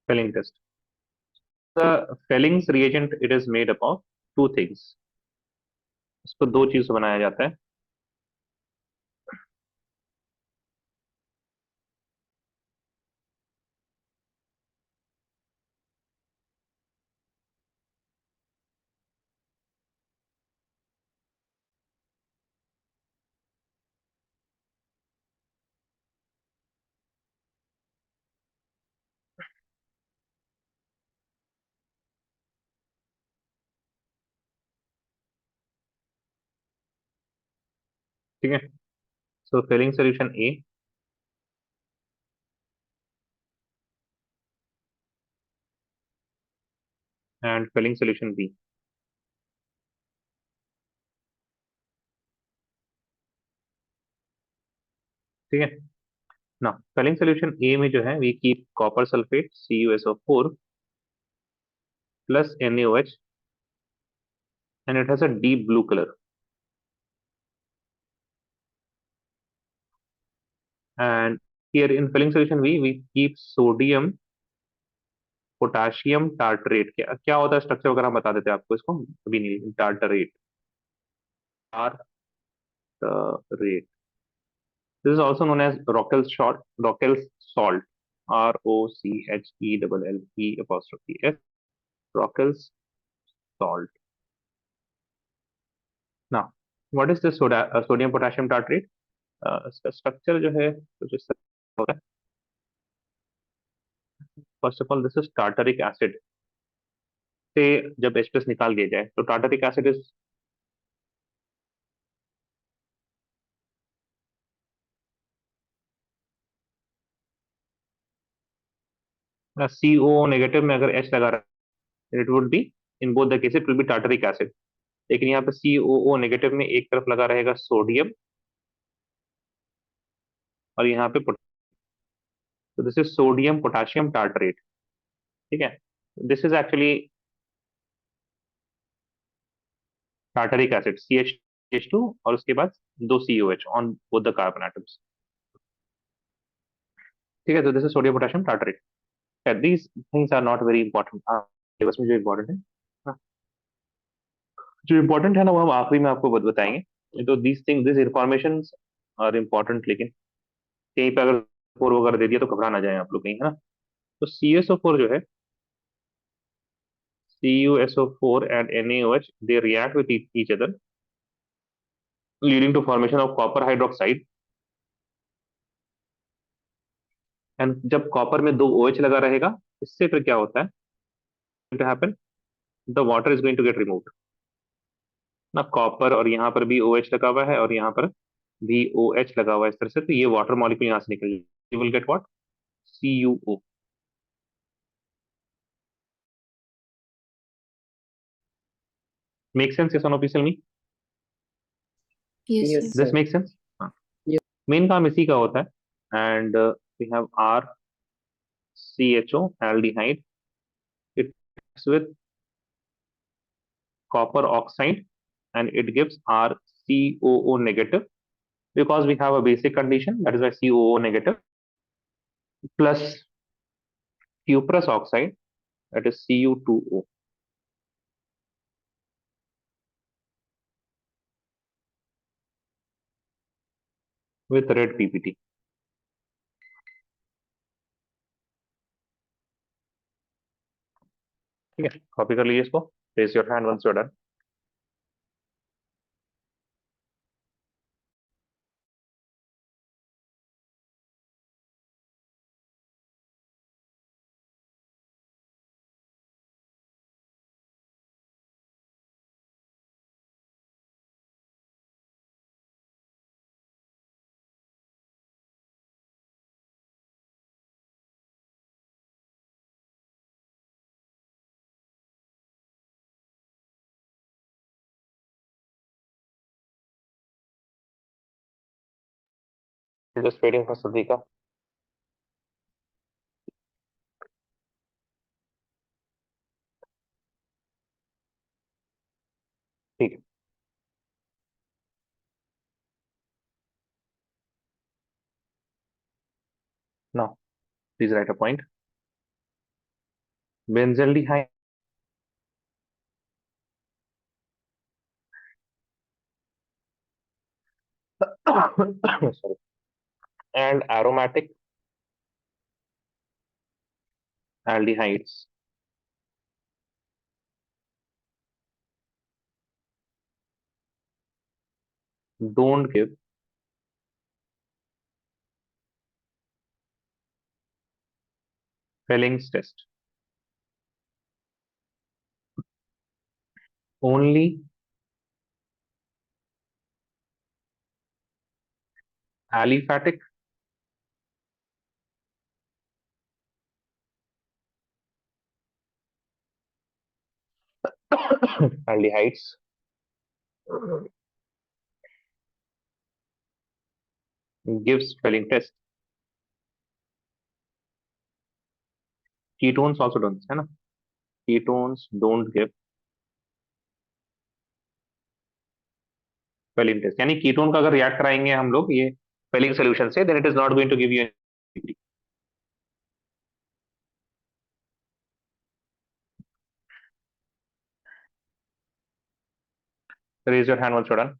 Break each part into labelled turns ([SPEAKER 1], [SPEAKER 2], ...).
[SPEAKER 1] Fellings test. The Fellings reagent, it is made up of two things. इसको दो चीज से बनाया जाता है. ठीक है. So Felling solution A and Felling solution B. ठीक है. Now Felling solution A में जो है we keep copper sulfate CuSO4 plus NaOH and it has a deep blue color. And here in Felling solution B we keep sodium potassium tartrate. क्या क्या होता है structure वगैरह हम बता देते हैं आपको. इसको अभी नहीं. Tartrate. Tartrate. This is also known as Rockel's salt. Rockel's salt. ROCHELLE'. Rockel's salt. Now, what is this sodium potassium tartrate? इसका स्ट्रक्चर जो है कुछ इस तरह होता है. First of all this is tartaric acid. से जब H+ निकाल दिया जाए तो tartaric acid is CO negative में अगर H लगा रहा है it would be in both the case it will B tartaric acid. लेकिन यहाँ पे COO नेगेटिव में एक तरफ लगा रहेगा सोडियम और यहाँ पे तो this is sodium potassium tartrate. ठीक है. This is actually tartaric acid CH2 और उसके बाद दो COH on both the carbon atoms. ठीक है. तो this is sodium potassium tartrate. These things are not very important. Syllabus में जो इम्पोर्टेंट है हाँ, जो इम्पोर्टेंट है ना वो हम आखिरी में आपको बताएंगे. तो these thing this information are important. लेकिन कहीं पे अगर फोर वगैरह दे दिया तो घबरा ना जाए आप लोग कहीं, है ना. तो CSO4 जो है CuSO4 and NaOH they react with each other leading to formation of copper hydroxide. And जब कॉपर में दो OH लगा रहेगा इससे फिर क्या होता है to happen the water is going to get removed. ना कॉपर और यहाँ पर भी OH लगा हुआ है और यहाँ पर भी OH लगा हुआ है इस तरह से. तो ये वाटर मॉलिक्यूल यहाँ से निकल जाएगा. You will get what CuO. Make sense. Yes और no please tell me.
[SPEAKER 2] Yes,
[SPEAKER 3] Yes,
[SPEAKER 2] sir.
[SPEAKER 1] This
[SPEAKER 3] sir.
[SPEAKER 1] Make sense.
[SPEAKER 3] Yeah.
[SPEAKER 1] Main काम इसी का होता है. And we have RCHO aldehyde. It reacts with copper oxide and it gives RCOO negative because we have a basic condition, that is why COO negative, plus cuprous oxide, that is Cu2O. with red PPT. ठीक है. Copy कर लीजिए इसको. Raise your hand once you are done. Just waiting for Sadhika. ठीक है. Now, please write a point. benzaldehyde. Sorry. And aromatic aldehydes. Don't give Felling's test. Only aliphatic aldehydes gives Felling test. Ketones also don't, है ना? Ketones don't give Felling test. यानी ketone का अगर react कराएंगे हम लोग ये Felling solution से, then it is not going to give you any. Raise your hand once you're done.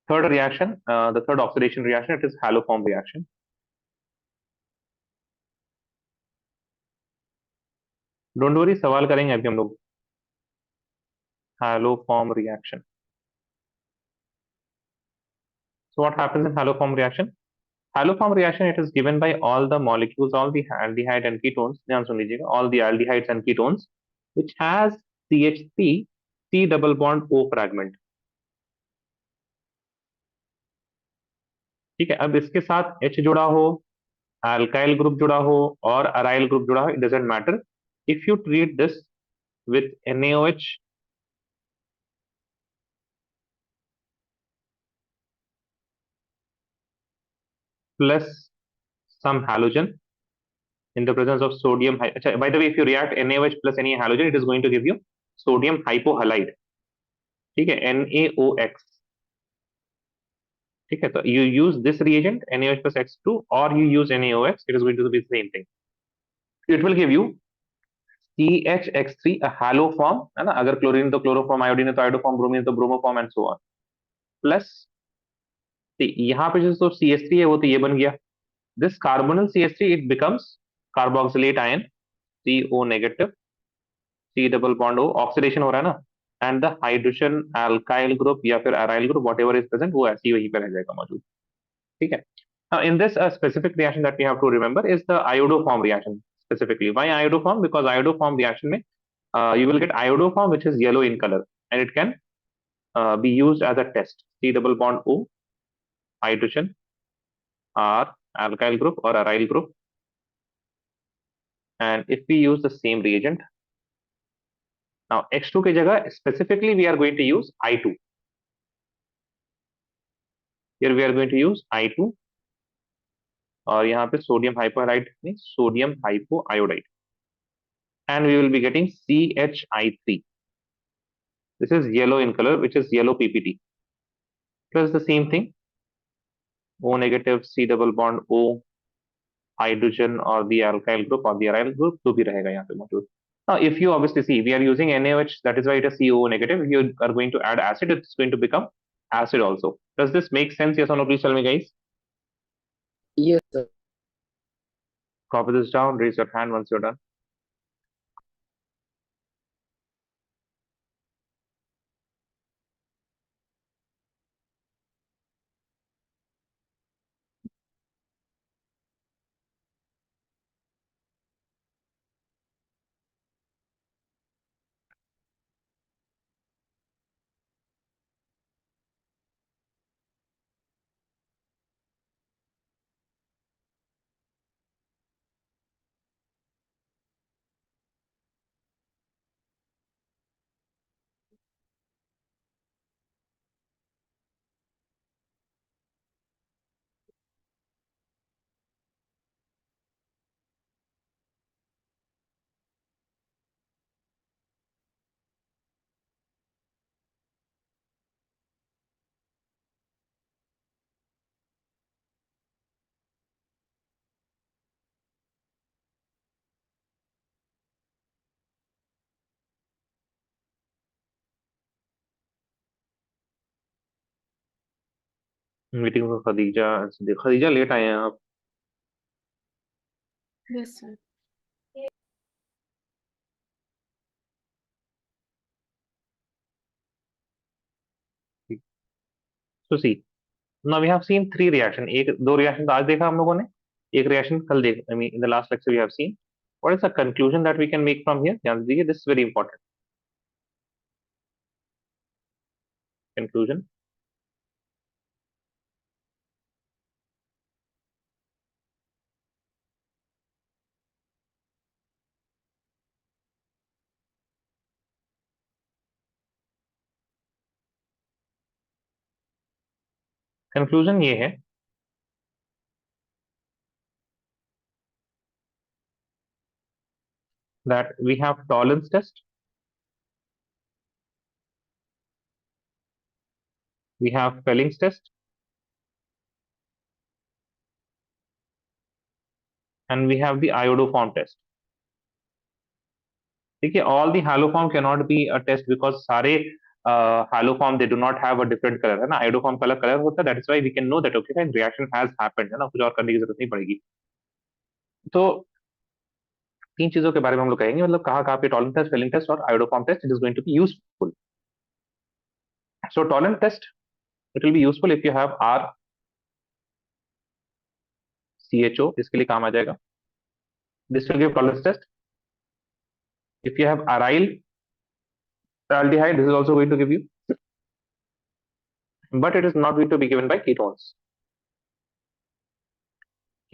[SPEAKER 1] Third reaction, the third oxidation reaction, it is haloform reaction. Don't worry, सवाल करेंगे अभी हम लोग. Haloform reaction. So what happens in haloform reaction? Haloform reaction, it is given by all the molecules, all the aldehyde and ketones. ध्यान सुन लीजिएगा, all the aldehydes and ketones, which has CH3 C double bond O fragment. ठीक है, अब इसके साथ H जुड़ा हो, alkyl group जुड़ा हो और अराइल ग्रुप जुड़ा हो, it doesn't matter. If you treat this with NaOH plus some halogen in the presence of sodium. By the way, if you react NaOH plus any halogen, it is going to give you sodium hypohalide. ठीक है, NaOX. ठीक है, तो you use this reagent NaOH plus X2 or you use NaOX, it is going to be the same thing. It will give you CHX3, a haloform, है ना? अगर chlorine तो chloroform, iodine है तो आयोडोफॉर्म, ब्रोमीन तो bromoform and so on. Plus यहाँ पे जो CH3 है वो तो ये बन गया. This carbonyl CH3, it becomes carboxylate ion, CO negative, C double bond O, oxidation हो रहा है ना, and the hydrogen alkyl group या फिर aryl group what ever is present वो ऐसे ही वहीं पर रह जाएगा मौजूद. ठीक है. Now, in this specific reaction that we have to remember is the iodoform reaction specifically. Why iodoform? Because iodoform reaction में you will get iodoform which is yellow in color and it can be used as a test. C double bond O, hydrogen, R, alkyl group or aryl group. And if we use the same reagent, now X2 की जगह specifically we are going to use I2. Here we are going to use I2 और यहाँ पे sodium हाइपोहाइड्राइड नहीं sodium हाइपोआयोडाइड and we will be getting CHI3. This is yellow in color, which is yellow PPT. Plus the same thing, O negative, C double bond O, hydrogen or the alkyl group or the aryl group तो भी रहेगा यहाँ पे मौजूद. Now, if you obviously see, we are using NaOH, that is why it is CO negative. If you are going to add acid, it's going to become acid also. Does this make sense? Yes or no? Please tell me, guys.
[SPEAKER 2] Yes, sir.
[SPEAKER 1] Copy this down. Raise your hand once you're done. Meeting में Khadija Khadija late आए हैं आप।
[SPEAKER 3] Yes sir.
[SPEAKER 1] तो see, now we have seen three reaction, एक दो reaction तो आज देखा हम लोगों ने, एक रिएक्शन कल देख, I mean in the last lecture we have seen. What is the conclusion that we can make from here? ध्यान दीजिए, this is very important. Conclusion, conclusion ये है that we have tolerance test, we have Fellings test, and we have the iodoform test. ठीक है, all the haloform cannot be a test because सारे haloform they do not have a different color, है ना, iodoform का अलग colour होता है, that is why we can know that okay fine reaction has happened, है ना, कुछ और करने की जरूरत नहीं पड़ेगी। तो तीन चीजों के बारे में हम लोग कहेंगे, मतलब कहाँ कहाँ पे टॉलरेंस टेस्ट, फेलिंग टेस्ट और iodoform test it is going to be useful. So Tollens test it will be useful if you have R C H O, इसके लिए काम आ जाएगा। This will give Tollens test. If you have aryl aldehyde, this is also going to give you, but it is not going to be given by ketones.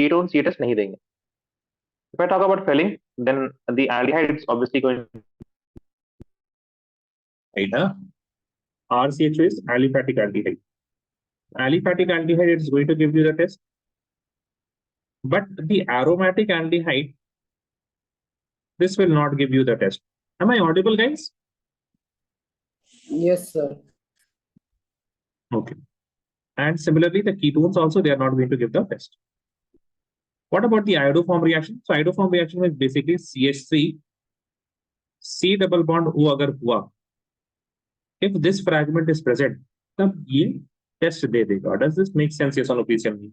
[SPEAKER 1] Ketones ये test नहीं देंगे। If I talk about Felling, then the aldehyde is obviously going to RCHO is aliphatic aldehyde. Aliphatic aldehyde is going to give you the test, but the aromatic aldehyde, this will not give you the test. Am I audible, guys?
[SPEAKER 2] Yes, sir.
[SPEAKER 1] Okay. And similarly, the ketones also, they are not going to give the test. What about the iodoform reaction? So iodoform reaction is basically CH3 C double bond O अगर हुआ, if this fragment is present, तब ये test दे देगा। Does this make sense? Yes or no? Please tell me.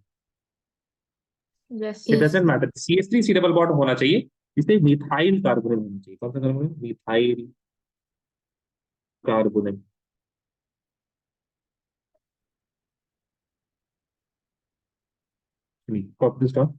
[SPEAKER 3] Yes
[SPEAKER 1] It
[SPEAKER 3] sir.
[SPEAKER 1] doesn't matter. CH3 C double bond होना चाहिए, इसलिए methyl carbonyl होना चाहिए। कौन सा carbonyl? Methyl carbonyl. Copy this down.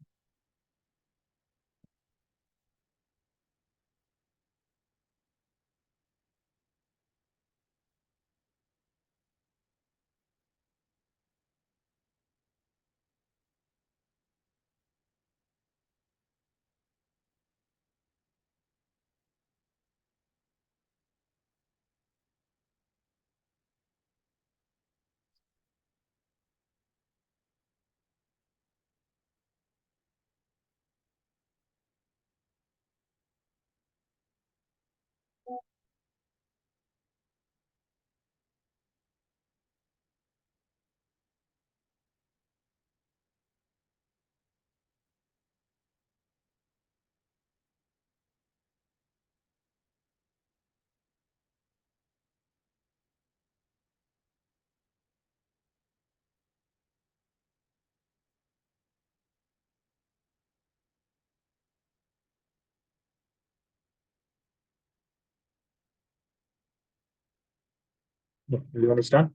[SPEAKER 1] You understand?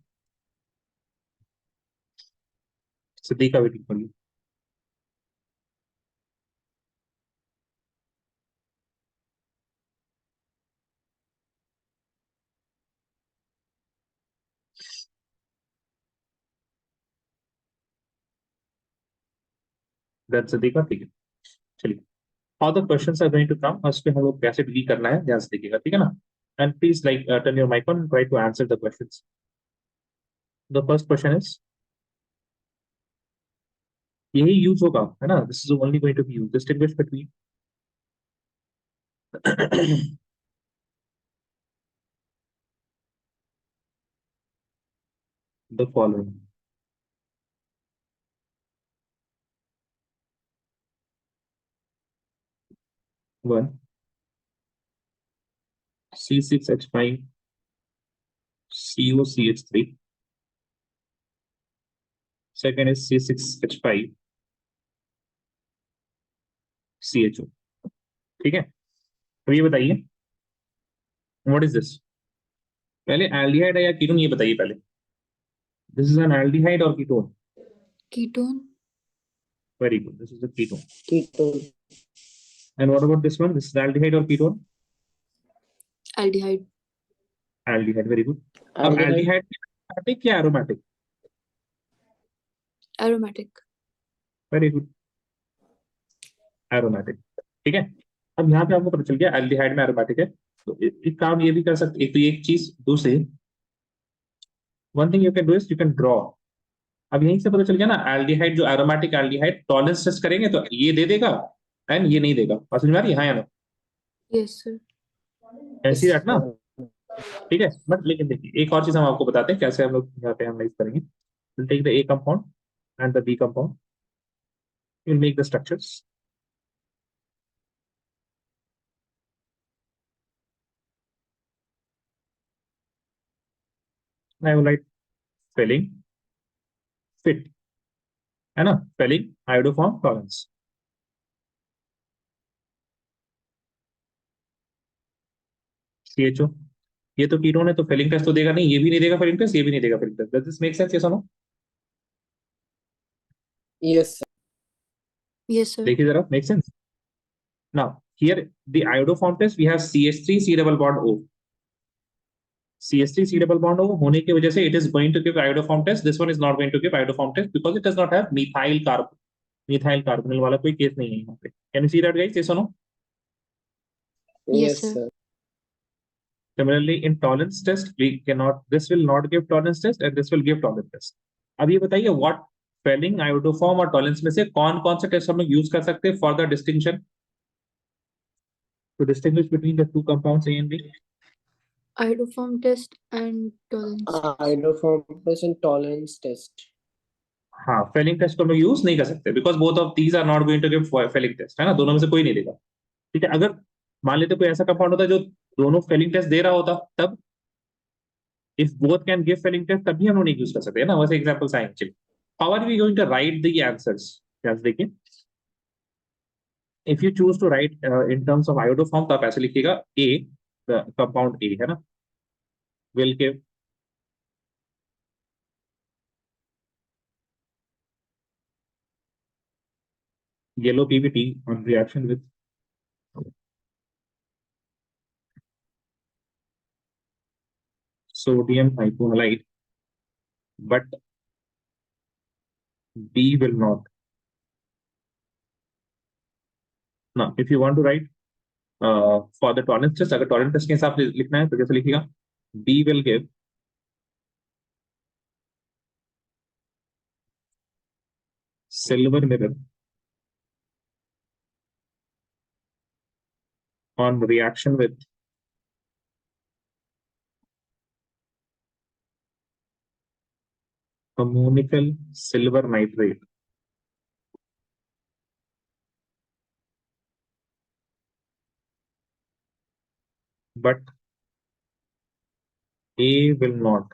[SPEAKER 1] Siddika waiting for you. Then Siddika, ठीक है, चलिए। How the questions are going to come, उस पे हम लोग कैसे डील करना है ध्यान से देखिएगा, ठीक है ना। And please like turn your mic on and try to answer the questions. The first question is, यही यूज होगा, है ना, this is only going to be used. Distinguish between the following. One, C6H5 COCH3 second is C6H5 CHO। ठीक है, तो ये बताइए what is this? पहले एल्डिहाइड है या कीटोन ये बताइए पहले। दिस इज एन एल्डिहाइड और ketone?
[SPEAKER 3] Ketone.
[SPEAKER 1] Very good, this is a ketone.
[SPEAKER 2] ketone,
[SPEAKER 1] and what about this one? This is aldehyde और ketone?
[SPEAKER 3] Aldehyde.
[SPEAKER 1] Aldehyde, very good. अब
[SPEAKER 2] aldehyde,
[SPEAKER 1] aldehyde aromatic या aromatic?
[SPEAKER 3] Aromatic.
[SPEAKER 1] Very good, aromatic. ठीक है, अब यहाँ पे आपको पता चल गया एल्डिहाइड में एरोमेटिक है। तो एक काम ये भी कर सकते, एक तो ये एक चीज, दूसरी one thing you can do is you can draw. अब यहीं से पता चल गया ना, एल्डिहाइड जो एरोमेटिक एल्डिहाइड टॉलरेंस टेस्ट करेंगे तो ये दे देगा एंड ये नहीं देगा। बात समझ में आ रही है? हाँ या ना?
[SPEAKER 3] Yes, sir.
[SPEAKER 1] ऐसी
[SPEAKER 2] yes,
[SPEAKER 1] रखना। ठीक है, बट लेकिन देखिए एक और चीज हम आपको बताते हैं कैसे हम लोग यहाँ पे एनालाइज करेंगे। Will take the A compound and the B compound, will make the structures. I will write Fehling fit, है ना, फिलिंग आयोडोफॉर्म टॉलरेंस। CHO, ये तो कीटोन है तो फिलिंग टेस्ट तो देगा नहीं, ये भी नहीं देगा फिलिंग टेस्ट, ये भी नहीं देगा Fehling test. Does this make sense? Yes और no?
[SPEAKER 2] yes, sir.
[SPEAKER 3] Yes, sir.
[SPEAKER 1] देखिए जरा, make sense? Now here the iodoform test we have CH3 C double bond O। CH3 C double bond O होने की वजह से it is going to give iodoform test. This one is not going to give iodoform test because it does not have methyl carbon. Methyl carbonyl वाला कोई case नहीं है यहाँ पे। Can you see that guys? Yes और no?
[SPEAKER 3] Yes,
[SPEAKER 2] Yes,
[SPEAKER 3] sir.
[SPEAKER 2] sir.
[SPEAKER 1] Similarly, in tolerance test, we cannot, this will not give tolerance test and this will give tolerance test. अब ये बताइए what फेलिंग, आयोडोफॉर्म और tolerance में से कौन कौन से टेस्ट हम लोग यूज कर सकते हैं for the distinction, to distinguish between the two compounds A and B?
[SPEAKER 3] Iodoform test and tolerance test.
[SPEAKER 2] Hydroformness and tolerance test.
[SPEAKER 1] हाँ, फेलिंग टेस्ट को हम लोग यूज नहीं कर सकते because both of these are not going to give Fehling test, है ना, दोनों में से कोई नहीं देगा। ठीक है, अगर मान लेते कोई ऐसा कंपाउंड होता जो दोनों फेलिंग टेस्ट दे रहा होता, तब if both can give Fehling test तब भी हम लोग नहीं यूज कर सकते, है ना। वैसे एग्जांपल्स आएंगे। How are we going to write the answers? देखिए, if you choose to write in terms of iodoform तो आप ऐसे लिखिएगा ए, कंपाउंड ए, है ना, will give yellow PPT on reaction with sodium hypohalite, but B will not. Now, if you want to write for the tolerance test, अगर tolerance test के हिसाब से लिखना है तो कैसे लिखिएगा? B will give silver mirror on reaction with ammonical silver nitrate, but A will not।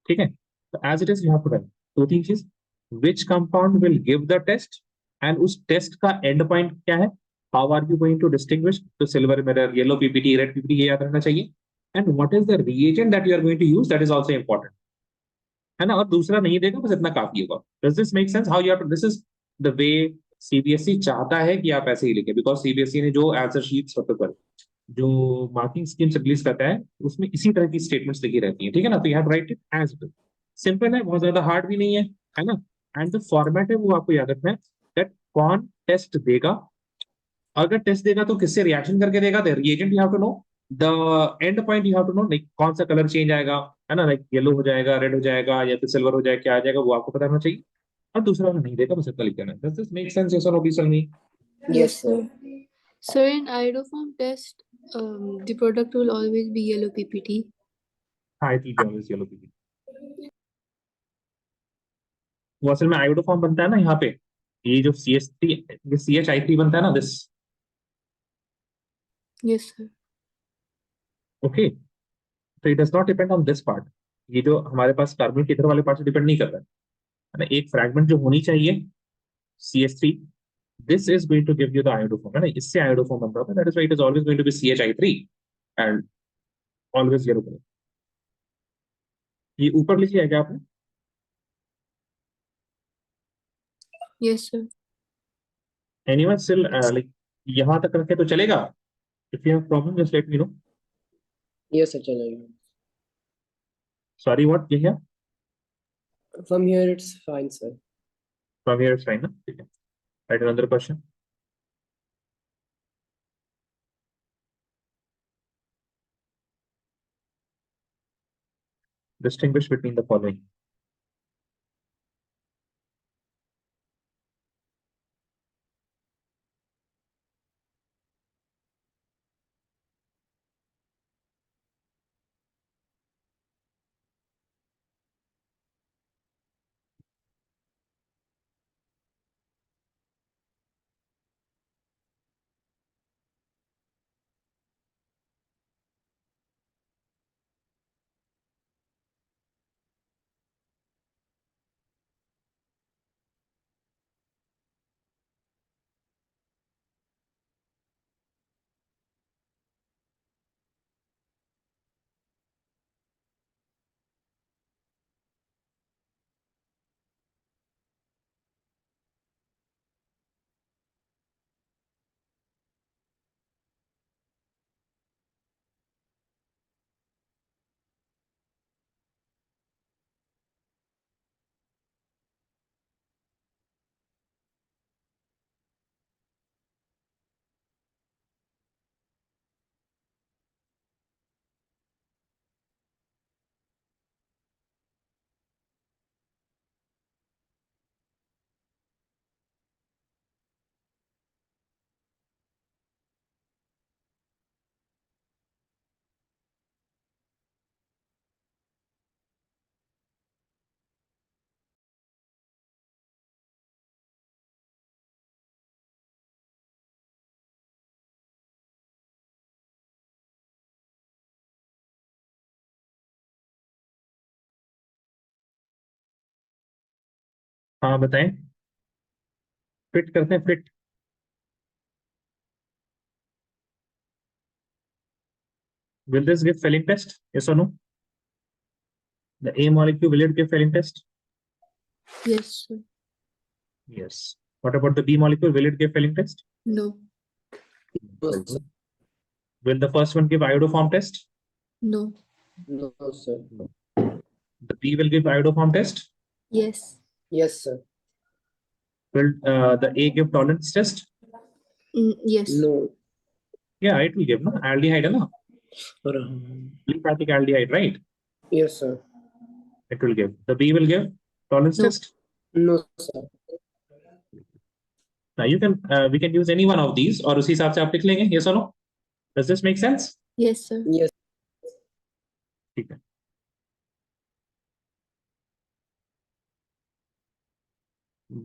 [SPEAKER 1] ठीक है, तो as it is you have to write दो तीन चीज, which compound will give the test and उस टेस्ट का एंड पॉइंट क्या है, how are you going to distinguish, तो silver mirror, yellow PPT, red PPT, ये याद रखना चाहिए। And what is the reagent that you are going to use, that is also important, है ना। और दूसरा नहीं देगा, बस इतना काफी होगा। Does this make sense? How you have to, this is the way CBSE चाहता है कि आप ऐसे ही लिखें, बिकॉज सीबीएसई ने जो आंसर शीट्स जो मार्किंग स्कीम रिलीज करता है उसमें इसी तरह की स्टेटमेंट्स लिखी रहती हैं। ठीक है ना, तो you have write it as it, simple है, बहुत ज्यादा हार्ड भी नहीं है ना। एंड द फॉर्मेट है वो आपको याद रखना है, दैट कौन टेस्ट देगा, अगर टेस्ट देगा तो किससे रिएक्शन करके देगा, the reagent you have to know, the end point you have to know, like कौन सा कलर चेंज आएगा, है ना, लाइक येलो हो जाएगा, रेड हो जाएगा, या फिर सिल्वर हो जाएगा, क्या आ जाएगा वो आपको पता होना चाहिए। और दूसरा वाला नहीं देगा, बस इतना लिख देना। Does this make sense? Yes और no, please tell me.
[SPEAKER 2] Yes, sir.
[SPEAKER 3] Sir, in iodoform test, the product will always be yellow PPT.
[SPEAKER 1] हाँ, it will be always yellow PP. वो असल में आयोडोफॉर्म बनता है ना यहाँ पे, ये जो CH3, ये CHI3 बनता है ना, दिस,
[SPEAKER 3] Yes, sir.
[SPEAKER 1] ओके, तो it does not depend on this part. ये जो हमारे पास कार्बन के इधर वाले पार्ट से डिपेंड नहीं कर रहा है ना, एक फ्रैगमेंट जो होनी चाहिए CH3, this is going to give you the iodoform, है ना, इससे iodoform बनता है, that is why it is always going to be CHI3 and always yellow color. ये ऊपर लिखिए क्या आपने?
[SPEAKER 3] Yes, sir.
[SPEAKER 1] Anyone still like यहाँ तक रखे तो चलेगा? If you have problem, just let me know.
[SPEAKER 2] Yes, sir. चलेगा.
[SPEAKER 1] Sorry, what? ये क्या?
[SPEAKER 2] From here it's fine, sir.
[SPEAKER 1] From here it's fine, ना? ठीक है. Write another question. Distinguish between the following. हाँ बताएं. फिट करते हैं, fit. Will this give failing test? Yes or no? The A molecule, will it give failing test?
[SPEAKER 3] Yes, sir.
[SPEAKER 1] Yes. What about the B molecule? Will it give failing test?
[SPEAKER 3] No.
[SPEAKER 2] No,
[SPEAKER 1] Very
[SPEAKER 2] sir.
[SPEAKER 1] good. Will the first one give iodoform test?
[SPEAKER 3] No.
[SPEAKER 2] No, sir.
[SPEAKER 1] No. The B will give iodoform test?
[SPEAKER 3] Yes.
[SPEAKER 2] Yes, sir.
[SPEAKER 1] Will the A give tolerance test?
[SPEAKER 3] Yes.
[SPEAKER 2] No.
[SPEAKER 1] Yeah, it will give, no? Aldehyde, no?
[SPEAKER 2] Or,
[SPEAKER 1] Aliphatic aldehyde, right?
[SPEAKER 2] yes, sir.
[SPEAKER 1] It will give. The B will give tolerance
[SPEAKER 3] No.
[SPEAKER 1] test?
[SPEAKER 2] No, sir.
[SPEAKER 1] Now you can, we can use any one of these, और उसी हिसाब से आप लिख लेंगे, yes or no? Does this make sense?
[SPEAKER 3] Yes, sir.
[SPEAKER 2] Yes.
[SPEAKER 1] ठीक है.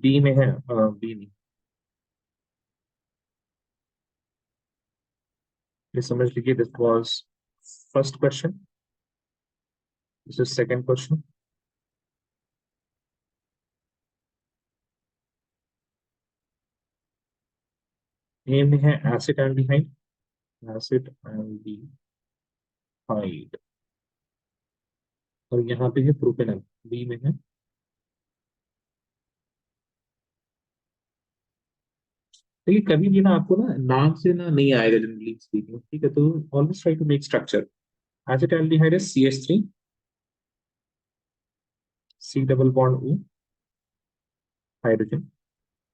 [SPEAKER 1] B में है, B नहीं. ये समझ लीजिए, this was first question. This is second question. A में है acid aldehyde, acid aldehyde, और यहाँ पे है प्रोपेनॉल. B में है. देखिए कभी भी ना आपको ना नाम से ना नहीं आएगा जनरली स्पीकिंग, ठीक है, तो always try to make structure. Acid aldehyde is CH3, C double bond O, hydrogen.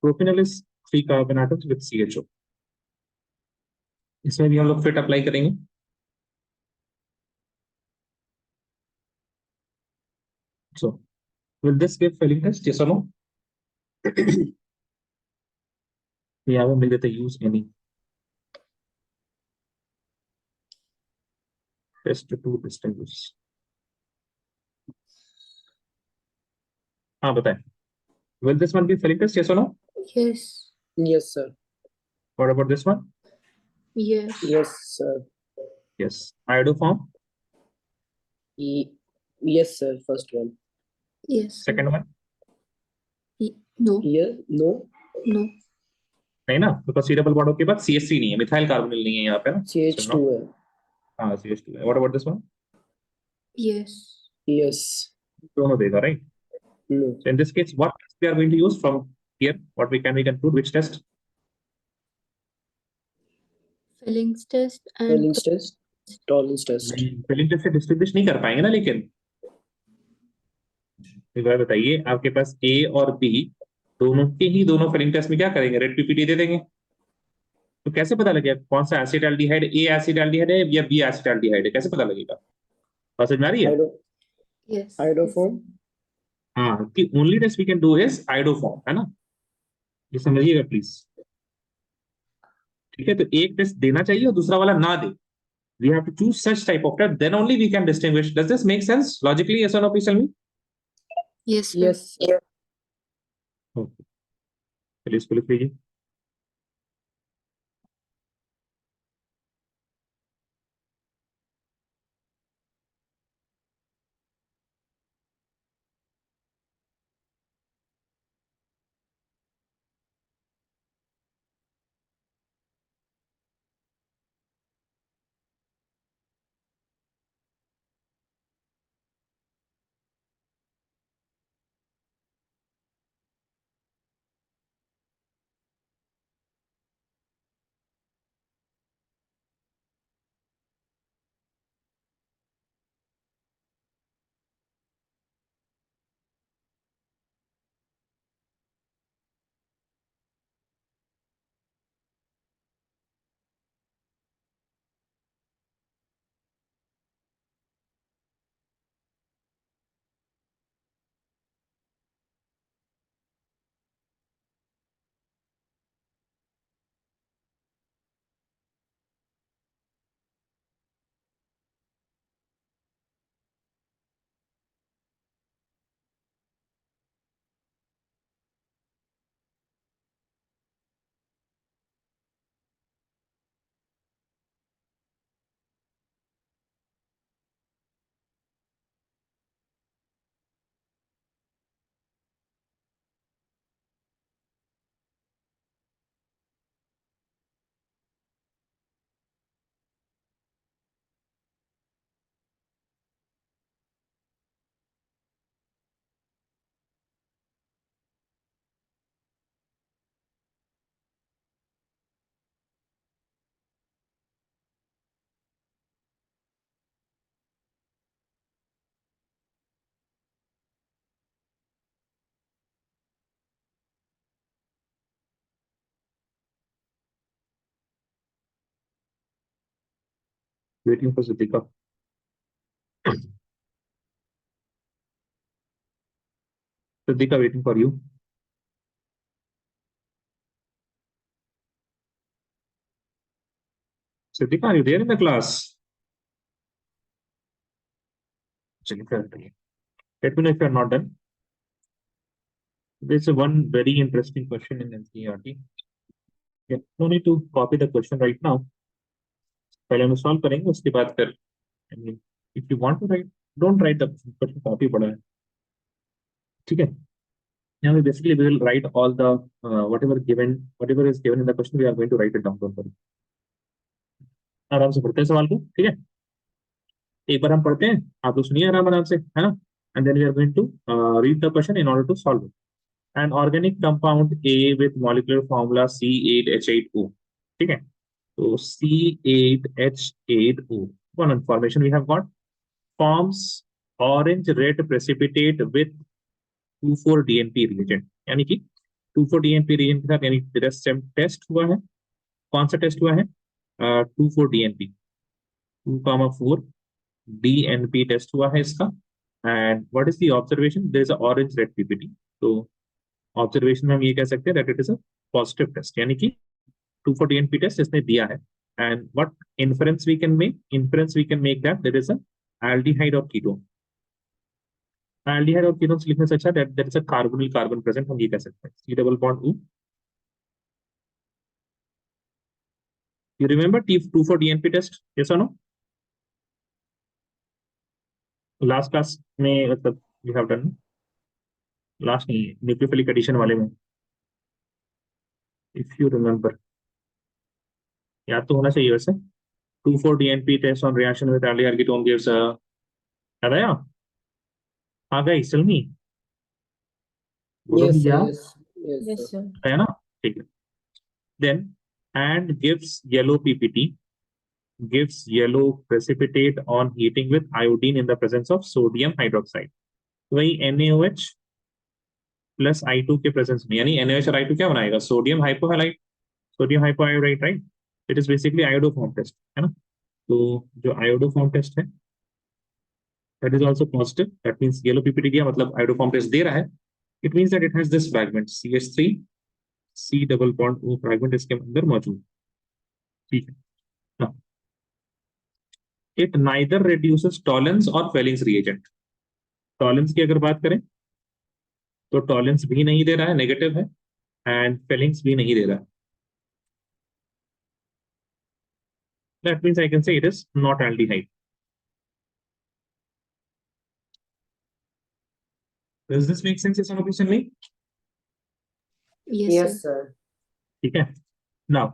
[SPEAKER 1] Propanol is 3 carbon atoms with CHO. इसमें भी हम लोग फिट अप्लाई करेंगे. So will this give filling test? Yes or no? यहाँ पे मिल देते use any test to distinguish. हाँ बताएं. Will this one be filling test? Yes or no?
[SPEAKER 3] Yes.
[SPEAKER 2] Yes, sir.
[SPEAKER 1] What about this one?
[SPEAKER 3] Yes.
[SPEAKER 2] Yes, sir.
[SPEAKER 1] Yes. Iodoform?
[SPEAKER 2] Yes, sir. First one.
[SPEAKER 3] Yes, sir.
[SPEAKER 1] Second one
[SPEAKER 3] No,
[SPEAKER 2] Yes. No.
[SPEAKER 3] no.
[SPEAKER 1] नहीं ना, because C double bond के बाद CH3 नहीं है, methyl carbonyl नहीं है यहाँ पे ना, so
[SPEAKER 2] CH2
[SPEAKER 1] not,
[SPEAKER 2] है.
[SPEAKER 1] हाँ CH2 है. What about this one?
[SPEAKER 3] Yes.
[SPEAKER 2] Yes.
[SPEAKER 1] दोनों देगा, right?
[SPEAKER 2] No.
[SPEAKER 1] So in this case, what test we are going to use from here? What we conclude? Which test?
[SPEAKER 3] Fillings test and
[SPEAKER 2] Fillings test. Tolerance test.
[SPEAKER 1] नहीं, filling test से distinguish नहीं कर पाएंगे ना, लेकिन एक बार बताइए, आपके पास A और B दोनों के ही दोनों फिलिंग टेस्ट में क्या करेंगे? रेड पीपीटी दे देंगे. तो कैसे पता लगेगा कौन सा एसिटाल्डिहाइड A एसिटाल्डिहाइड है या B एसिटाल्डिहाइड है? कैसे पता लगेगा? बात समझ में आ रही है?
[SPEAKER 3] yes.
[SPEAKER 2] Iodoform.
[SPEAKER 1] हाँ, कि only test we can do is iodoform, है ना? ये समझिएगा प्लीज. ठीक है, तो एक टेस्ट देना चाहिए और दूसरा वाला ना दे. We have to choose such type of test, then only we can distinguish. Does this make sense logically? Yes or no? Please tell me.
[SPEAKER 3] Yes, sir.
[SPEAKER 2] Yes. Sir.
[SPEAKER 1] Okay. चलिए इसको लिख लीजिए. Waiting for Siddhika. Siddhika, waiting for you. Siddhika, are you there in the class? चलिए फिर बताइए. Let me know if you are not done. There's one very interesting question in NCERT. Yeah, no need to copy the question right now. पहले हम solve करेंगे, उसके बाद फिर if you want to write, don't write the question, copy पड़ा है. ठीक है. Now basically we will write all the whatever is given in the question, we are going to write it down. Don't worry. आराम से पढ़ते हैं सवाल को. ठीक है, एक बार हम पढ़ते हैं, आप लोग सुनिए आराम आराम से, है ना? And then we are going to read the question in order to solve it. An organic compound A with molecular formula C8H8O. ठीक है, तो C8H8O, one information we have got, forms orange red precipitate with 2,4-DNP reagent. यानी कि 2,4-DNP reagent के साथ, यानी test हुआ है. कौन सा टेस्ट हुआ है? 2,4-DNP, 2,4 DNP टेस्ट हुआ है इसका. And what is the observation? There is a orange red PPT. तो ऑब्जर्वेशन में हम ये कह सकते हैं that it is a positive test, यानी कि 2,4 DNP टेस्ट इसने दिया है. And what inference we can make? Inference we can make that there is a aldehyde और कीटोन. एल्डिहाइड और कीटोन से लिखने से अच्छा that there is a carbonyl carbon present, हम ये कह सकते हैं. C double bond O. You remember T24 DNP test? Yes or no? Last class में मतलब यू हैव डन, लास्ट नहीं, न्यूक्लियोफिलिक एडिशन वाले में, इफ यू रिमेम्बर, याद तो होना चाहिए वैसे। 2,4 DNP test on reaction with aldehyde ketone gives, याद आया? आ गई सलमी, बोलो
[SPEAKER 2] Yes, sir.
[SPEAKER 1] भैया,
[SPEAKER 2] Yes. Yes,
[SPEAKER 3] Yes,
[SPEAKER 2] sir.
[SPEAKER 3] sir.
[SPEAKER 1] है ना? ठीक है। Then and gives yellow PPT, gives yellow precipitate on heating with iodine in the presence of sodium hydroxide। वही NaOH प्लस I2 के प्रेजेंस में, यानी NaOH और I2 क्या बनाएगा? Sodium hypohalide, sodium hypoiodide, right? It is basically iodoform test, है ना? तो जो आयोडोफॉर्म टेस्ट है that is also positive, that means yellow PPT दिया मतलब आयोडोफॉर्म टेस्ट दे रहा है। It means that it has this fragment CH3 C double bond O fragment इसके अंदर मौजूद, ठीक है ना? इट नाइदर रिड्यूसेस टॉलेंस और फेलिंग्स रिएजेंट। टॉलेंस की अगर बात करें तो टॉलेंस भी नहीं दे रहा है, नेगेटिव है, एंड फेलिंग्स भी नहीं दे रहा है। That means I can say it is not aldehyde. Does this make sense? इस क्वेश्चन में,
[SPEAKER 3] Yes,
[SPEAKER 2] Yes,
[SPEAKER 3] sir.
[SPEAKER 2] sir.
[SPEAKER 1] ठीक है। Now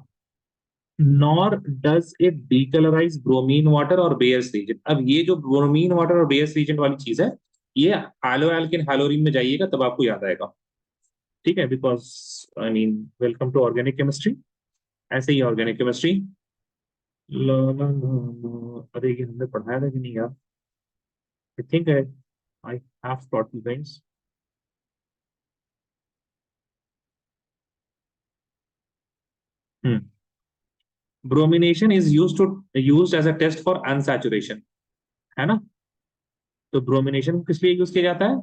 [SPEAKER 1] nor does it decolourise bromine water और बेयर्स रीजन। अब ये जो ब्रोमीन वाटर और बेयर्स रीजन वाली चीज है, ये हालो एल्किन हालोरीन में जाइएगा तब आपको याद आएगा, ठीक है? Because I mean welcome to organic chemistry, ऐसे ही ऑर्गेनिक केमिस्ट्री। अरे ये हमने पढ़ाया था कि नहीं यार? I think I have taught you guys. Bromination is used as a test for unsaturation, है ना? तो ब्रोमिनेशन किस लिए यूज किया जाता है?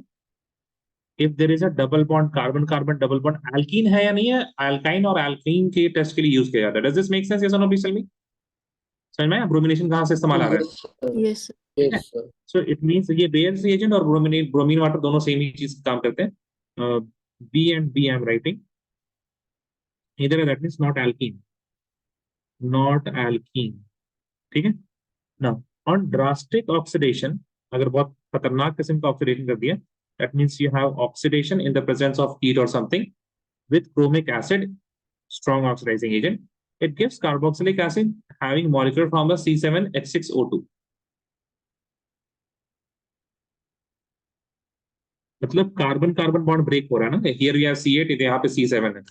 [SPEAKER 1] If there is a double bond, carbon carbon double bond, alkene है या नहीं है, अल्काइन और एल्कीन के टेस्ट के लिए यूज किया जाता है। Does this make sense? Yes और नो? प्लीज टेल मी, समझ में आया ब्रोमिनेशन कहां से इस्तेमाल आ रहा है?
[SPEAKER 2] Yes, sir.
[SPEAKER 3] Yes, sir.
[SPEAKER 1] ठीक है।
[SPEAKER 2] Yes, sir.
[SPEAKER 1] So it means ये बेयर्स एजेंट और ब्रोमीन वाटर दोनों सेम ही चीज काम करते हैं। B and B I am writing इधर, that means not alkene, not alkene, ठीक है ना? ऑन ड्रास्टिक ऑक्सीडेशन, अगर बहुत खतरनाक किस्म का ऑक्सीडेशन कर दिया, that means you have oxidation in the presence of heat और something with chromic acid, strong oxidizing agent. It gives carboxylic acid having molecular formula C7H6O2। मतलब कार्बन कार्बन बॉन्ड ब्रेक हो रहा है ना, हियर वी हैव C8, यहाँ पे C7 है।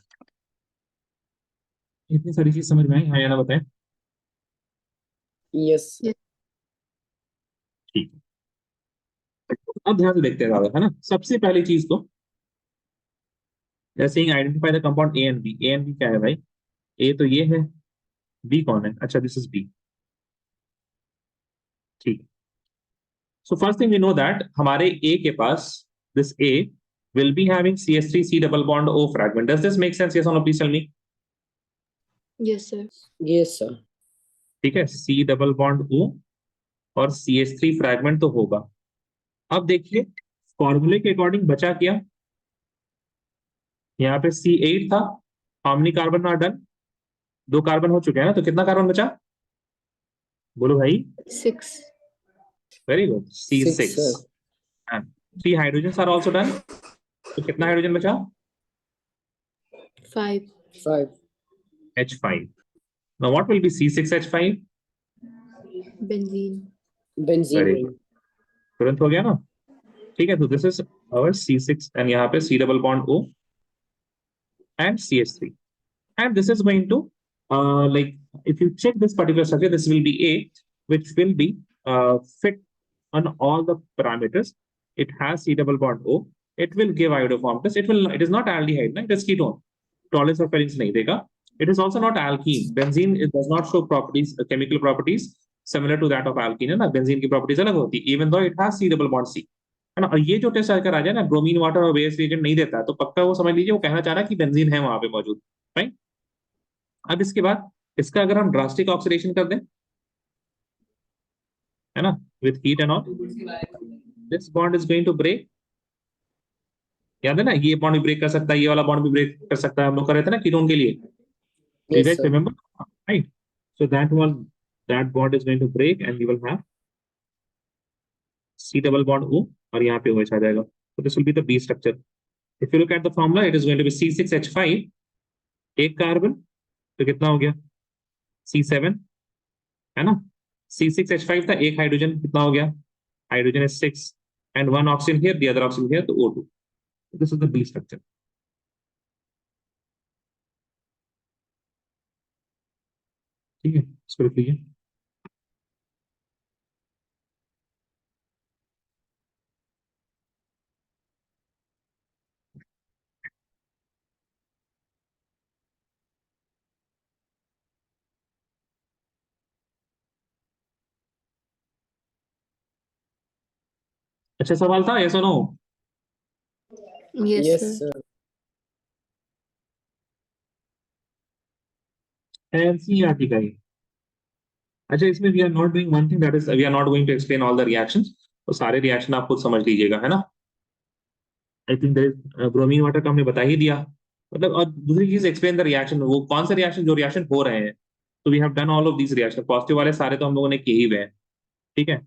[SPEAKER 1] इतनी सारी चीज समझ में आई, हाँ या ना बताएं?
[SPEAKER 2] Yes, sir.
[SPEAKER 3] Yes.
[SPEAKER 1] ठीक है, अब ध्यान से देखते हैं ज्यादा, है ना? सबसे पहली चीज तो जैसे ही identify the compound A and B. A and B क्या है भाई? ए तो ये है, बी कौन है? अच्छा दिस इज बी, ठीक। So first thing we know that हमारे ए के पास this a will be having CH3 C double bond O fragment। Does this make sense? Yes or no? Please tell me।
[SPEAKER 3] Yes, sir.
[SPEAKER 2] Yes, sir.
[SPEAKER 1] ठीक है, C double bond O और CH3 fragment तो होगा। अब देखिए फॉर्मूले के according बचा क्या? यहाँ पे C8 था, how many carbon are done? 2 carbon हो चुके हैं ना, तो कितना कार्बन बचा? बोलो भाई।
[SPEAKER 3] 6.
[SPEAKER 1] Very good,
[SPEAKER 2] Six,
[SPEAKER 1] C6।
[SPEAKER 2] sir.
[SPEAKER 1] And 3 hydrogen are also done, तो कितना हाइड्रोजन बचा?
[SPEAKER 3] 5.
[SPEAKER 2] 5.
[SPEAKER 1] H5। Now what will be C6H5?
[SPEAKER 3] Benzene.
[SPEAKER 2] Benzene
[SPEAKER 1] very
[SPEAKER 2] ring.
[SPEAKER 1] Good, तुरंत हो गया ना? ठीक है, तो this is our C6 and यहाँ पे C double bond O and CH3, and this is going to like if you check this particular structure, this will be A, which will be fit on all the parameters. It has C double bond O, it will give iodoform test, it is not aldehyde, it is ketone, tolerance of pairings nahi dega। It is also not alkene, benzene it does not show properties, chemical properties similar to that of alkene, है ना? benzene की properties अलग होती है, even though it has C double bond C, है ना? और ये जो टेस्ट आकर आ जाए ना, ब्रोमीन वाटर और बेस रिएजेंट नहीं देता है, तो पक्का वो समझ लीजिए वो कहना चाह रहा है कि बेंजीन है वहां पे मौजूद, राइट? अब इसके बाद इसका अगर हम ड्रास्टिक ऑक्सीडेशन कर दें, है ना, with heat and all, this bond is going to break. याद है ना, ये बॉन्ड भी ब्रेक कर सकता है, ये वाला बॉन्ड भी ब्रेक कर सकता है, हम लोग कर रहे थे ना कीटोन के लिए, you
[SPEAKER 2] Yes,
[SPEAKER 1] guys
[SPEAKER 2] sir.
[SPEAKER 1] Remember, right? So that bond is going to break and we will have C double bond O और यहाँ पे OH आ जाएगा. So this will be the B structure. If you look at the formula, it is going to be C6H5, एक carbon, तो कितना हो गया? C7, है ना? C6H5 था, एक हाइड्रोजन, कितना हो गया? Hydrogen is 6 and one oxygen here, the other oxygen here, तो O2. This is the B structure. ठीक है, इसको लिख लीजिए. अच्छा सवाल था, yes or no?
[SPEAKER 3] Yes,
[SPEAKER 2] Yes,
[SPEAKER 3] sir.
[SPEAKER 2] sir.
[SPEAKER 1] NCERT का ही. अच्छा, इसमें we are not doing one thing, that is we are not going to explain all the reactions. तो सारे रिएक्शन आप खुद समझ लीजिएगा, है ना? I think there is bromine water का हमने बता ही दिया. मतलब और दूसरी चीज, एक्सप्लेन द रिएक्शन, वो कौन से रिएक्शन, जो रिएक्शन हो रहे हैं. तो we have done all of these reaction, positive वाले सारे तो हम लोगों ने किए ही हुए हैं. ठीक है,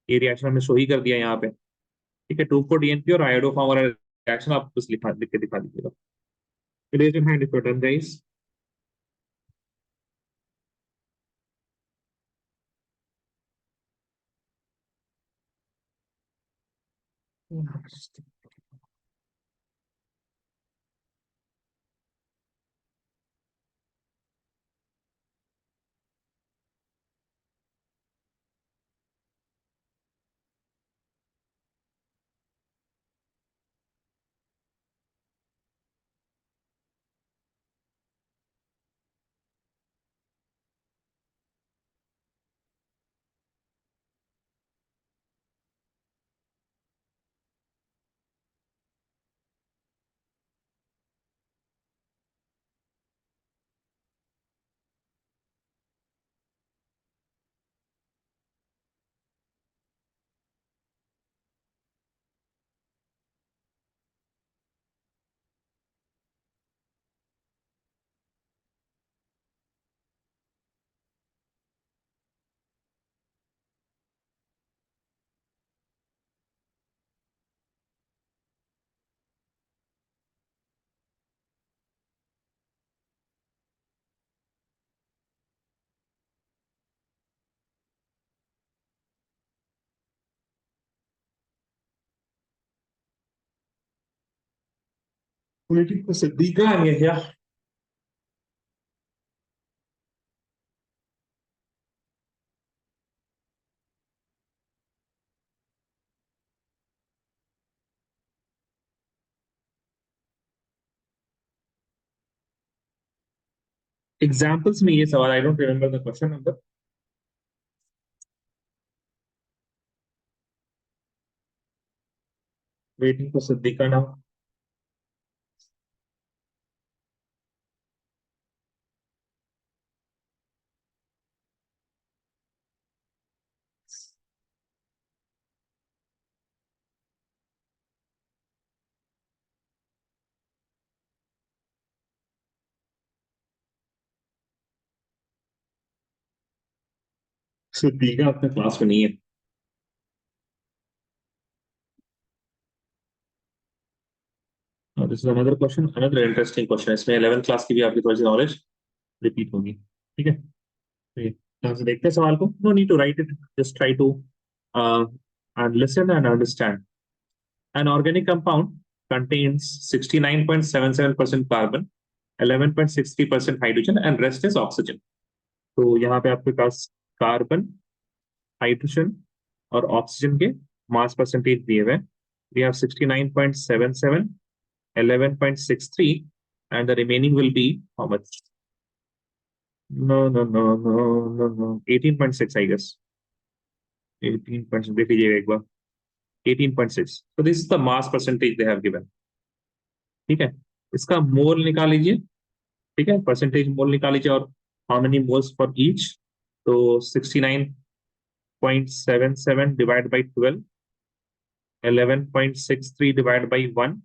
[SPEAKER 1] ये रिएक्शन हमने शो ही कर दिया यहाँ पे. ठीक है, 2,4-DNP और आयोडो फॉर्म वाला रिएक्शन आप बस लिख के दिखा दीजिएगा. Raise your hand if you are done guys. Waiting for Siddiqa है क्या? एग्जाम्पल्स में ये सवाल, I don't remember the question number. Waiting for Siddiqa now. Siddiqa अपने क्लास में नहीं है. This is another question, another interesting question. इसमें 11th क्लास की भी आपकी थोड़ी सी नॉलेज रिपीट होगी. ठीक है, तो यहाँ से देखते हैं सवाल को. No need to write it, just try to and listen and understand. An organic compound contains 69.77% carbon, 11.63% hydrogen and rest is oxygen. तो यहाँ पे आपके पास कार्बन, हाइड्रोजन और ऑक्सीजन के मास परसेंटेज दिए हुए हैं. We have 69.77, 11.63 and the remaining will be how much? No, no, no, no, no, no. 18.6, I guess. 18%. देख लीजिएगा एक बार. 18.6. So this is the mass percentage they have given. ठीक है, इसका मोल निकाल लीजिए. ठीक है, परसेंटेज मोल निकाल लीजिए और how many moles for each. तो 69.77 divide by 12, 11.63 divided by 1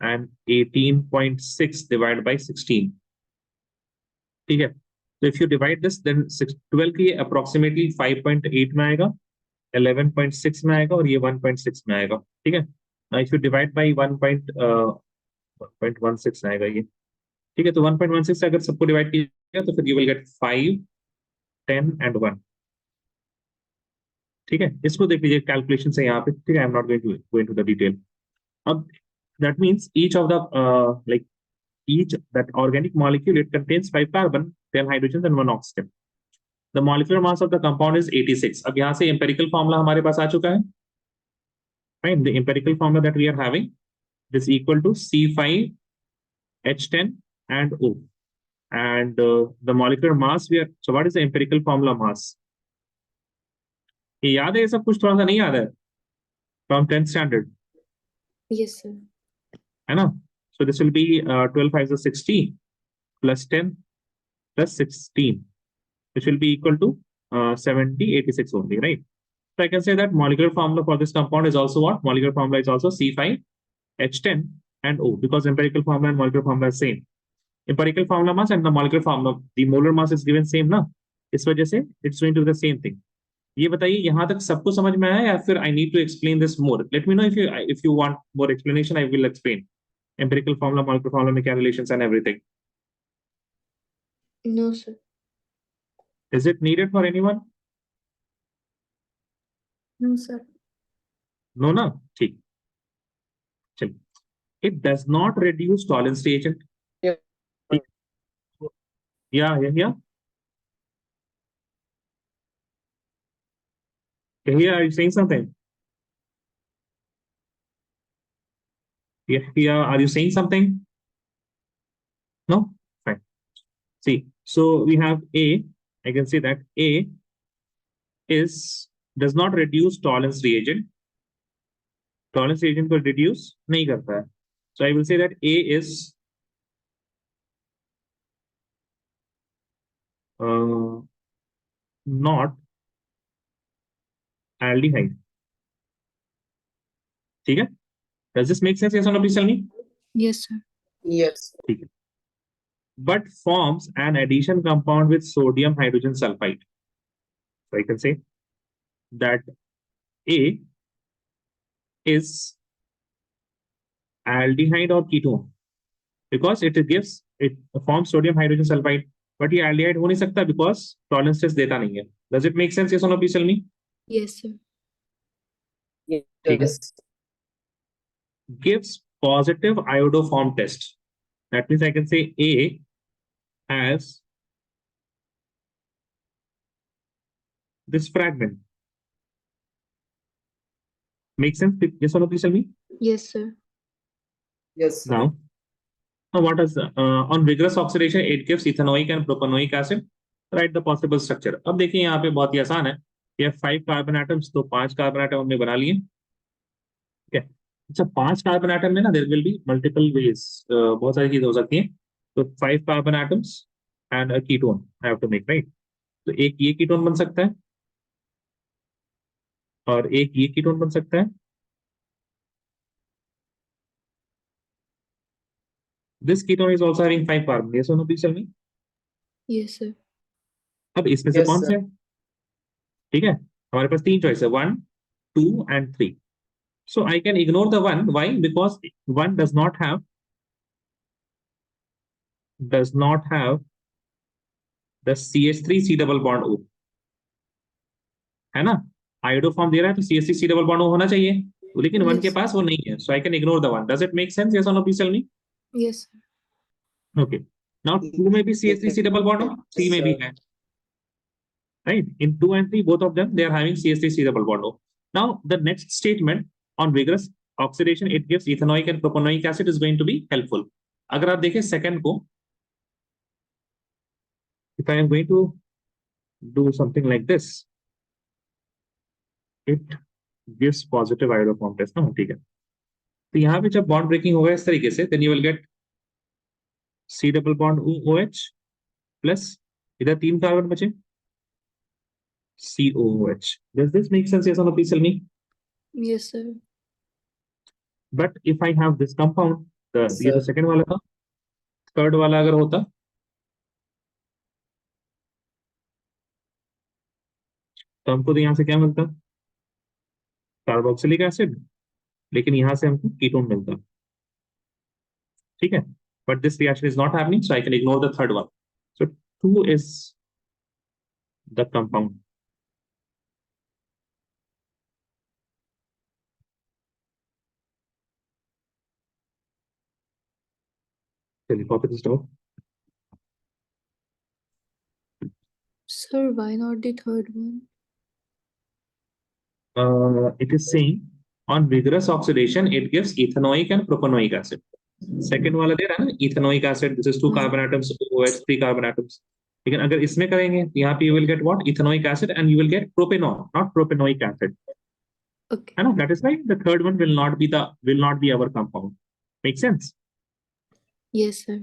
[SPEAKER 1] and 18.6 divided by 16. ठीक है, तो if you divide this then 12 की अप्रोक्सीमेटली 5.8 में आएगा 11.6 में आएगा और ये 1.6 में आएगा, ठीक है। इफ यू डिवाइड बाई 1.16 आएगा ये, ठीक है। तो 1.16 से अगर सबको डिवाइड किया तो फिर यू विल गेट 5, 10 एंड 1, ठीक है। इसको देख लीजिए कैलकुलेशन से यहाँ पे, ठीक है। I am not going to go into the detail. अब that means each of the like each that organic molecule, it contains 5 carbon, 10 hydrogens and 1 oxygen. The molecular mass of the compound is 86. अब यहाँ से empirical formula हमारे पास आ चुका है, right? The empirical formula that we are having is equal to C5H10 and O. And the molecular mass we are, so what is the empirical formula mass? ये याद है? ये सब कुछ थोड़ा सा नहीं याद है from 10th standard,
[SPEAKER 3] Yes, sir.
[SPEAKER 1] है ना? So this will be 12 5 is 60 plus 10 plus 16, which will be equal to 70, 86 only, right? So I can say that molecular formula for this compound is also what? Molecular formula is also C5H10 and O, because empirical formula and molecular formula is same. Empirical formula mass and the molecular formula, the molar mass is given same ना, इस वजह से it's going to be the same thing. ये बताइए यहाँ तक सबको समझ में आया या फिर I need to explain this more? Let me know if you want more explanation. I will explain empirical formula, molecular formula में क्या relations and everything.
[SPEAKER 3] No, sir.
[SPEAKER 1] Is it needed for anyone?
[SPEAKER 3] No, sir.
[SPEAKER 1] No ना, ठीक, चलिए. It does not reduce tolerance reagent.
[SPEAKER 2] Yeah.
[SPEAKER 1] Yeah. Here, are you saying something? Yeah, are you saying something? No? Fine. See, so we have A. I can say that A does not reduce tolerance reagent. Tolerance reagent को reduce नहीं करता है. So I will say that A is not aldehyde. ठीक है? Does this make sense? Yes or no? Please tell me.
[SPEAKER 3] Yes, sir.
[SPEAKER 2] Yes.
[SPEAKER 1] ठीक है. But forms an addition compound with sodium hydrogen sulfide. So I can say that A is aldehyde or ketone because it forms sodium hydrogen sulfide, but ये aldehyde हो नहीं सकता because tolerance test देता नहीं है. Does it make sense? Yes or no? Please tell me.
[SPEAKER 3] Yes, sir.
[SPEAKER 1] ठीक है.
[SPEAKER 2] Yes.
[SPEAKER 1] Gives positive iodoform test. That means I can say A has this fragment. Make sense? Yes or no? Please tell me.
[SPEAKER 3] Yes, sir.
[SPEAKER 2] Yes, sir.
[SPEAKER 1] Now what is on vigorous oxidation? It gives ethanoic and propanoic acid. Write the possible structure. अब देखिए यहाँ पे बहुत ही आसान है. ये 5 carbon atoms, तो 5 carbon atom हमने बना लिए. ठीक है. अच्छा, 5 कार्बन एटम में ना there will be multiple ways, बहुत सारी चीजें हो सकती हैं. तो 5 carbon atoms and a ketone I have to make, right? तो एक ये कीटोन बन सकता है और एक ये कीटोन बन सकता है. This ketone is also having 5 carbon. Yes और no? Please tell me.
[SPEAKER 3] Yes, sir.
[SPEAKER 1] अब इसमें से
[SPEAKER 2] Yes,
[SPEAKER 1] कौन
[SPEAKER 2] sir.
[SPEAKER 1] सा है? ठीक है, हमारे पास 3 चॉइस है, 1, 2 and 3. So I can ignore the 1. Why? Because 1 does not have the CH3 C double bond O, है ना? आयोडो फॉर्म दे रहा है तो CH3 C double bond O होना चाहिए, लेकिन 1 के
[SPEAKER 3] Yes.
[SPEAKER 1] पास वो नहीं है. So I can ignore the 1. Does it make sense? Yes or no? Please tell me.
[SPEAKER 3] Yes, sir.
[SPEAKER 1] Okay. Now 2 में भी CH3 C double bond O, 3 में भी है, right? In 2 and 3, both of them, they are having CH3 C double bond O. Now the next statement on vigorous oxidation, it gives ethanoic and propanoic acid is going to be helpful. अगर आप देखें second को, if I am going to do something like this, it gives positive iodoform test ना, ठीक है. तो यहाँ पे जब बॉन्ड ब्रेकिंग होगा इस तरीके से, then you will get C double bond OH plus इधर 3 कार्बन बचे COOH. Does this make sense? Yes or no? Please tell me.
[SPEAKER 3] Yes, sir.
[SPEAKER 1] But if I have this compound,
[SPEAKER 2] Yes,
[SPEAKER 1] ये तो
[SPEAKER 2] sir.
[SPEAKER 1] Second वाला था, third वाला अगर होता तो हमको तो यहाँ से क्या मिलता?
[SPEAKER 4] कार्बोक्सिलिक एसिड, लेकिन यहां से हमको कीटोन मिलता है, ठीक है। But this reaction is not happening, so I can ignore the third one. So 2 is the compound. चलिए copy this down.
[SPEAKER 3] Sir, why not the third one?
[SPEAKER 4] It is saying on vigorous oxidation it gives ethanoic and propanoic acid. Second वाला दे रहा है ना, ethanoic acid, this is 2 carbon atoms, OH 3 carbon atoms. लेकिन अगर इसमें करेंगे तो यहाँ पे you will get what, ethanoic acid, and you will get propanol, not propanoic acid,
[SPEAKER 3] Okay.
[SPEAKER 4] है ना। That is why the third one will not be our compound. Make sense?
[SPEAKER 3] Yes, sir.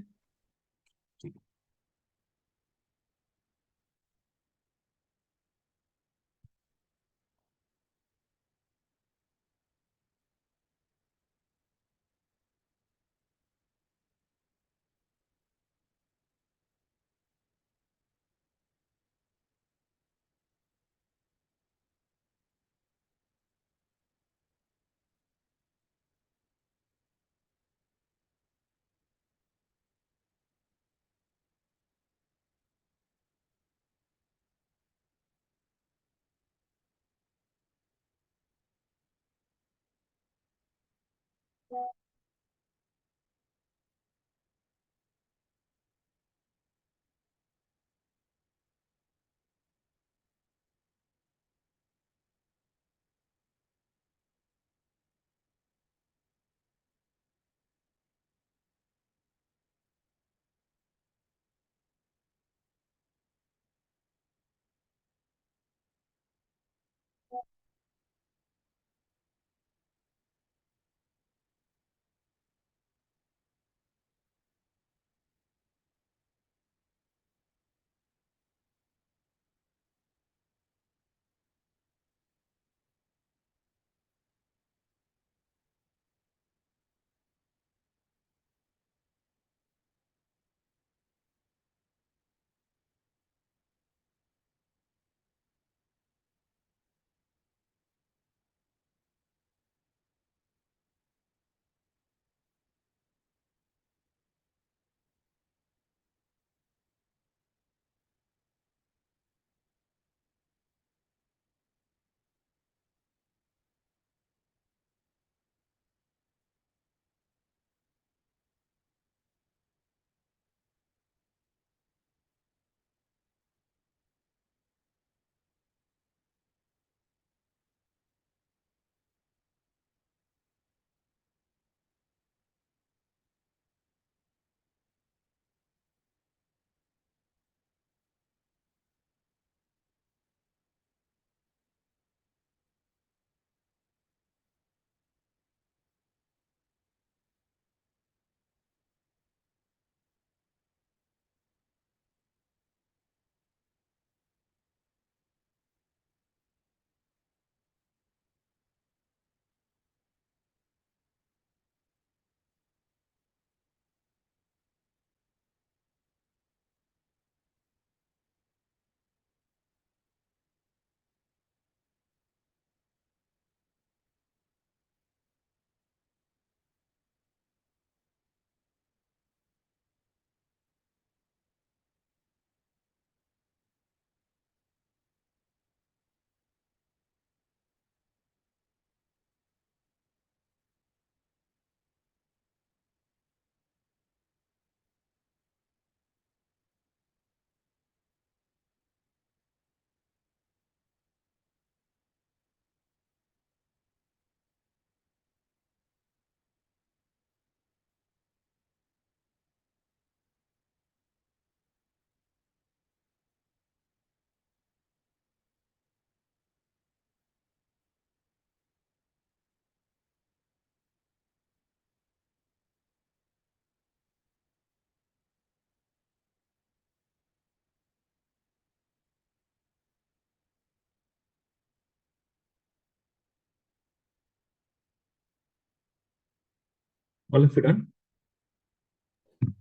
[SPEAKER 4] All of it done?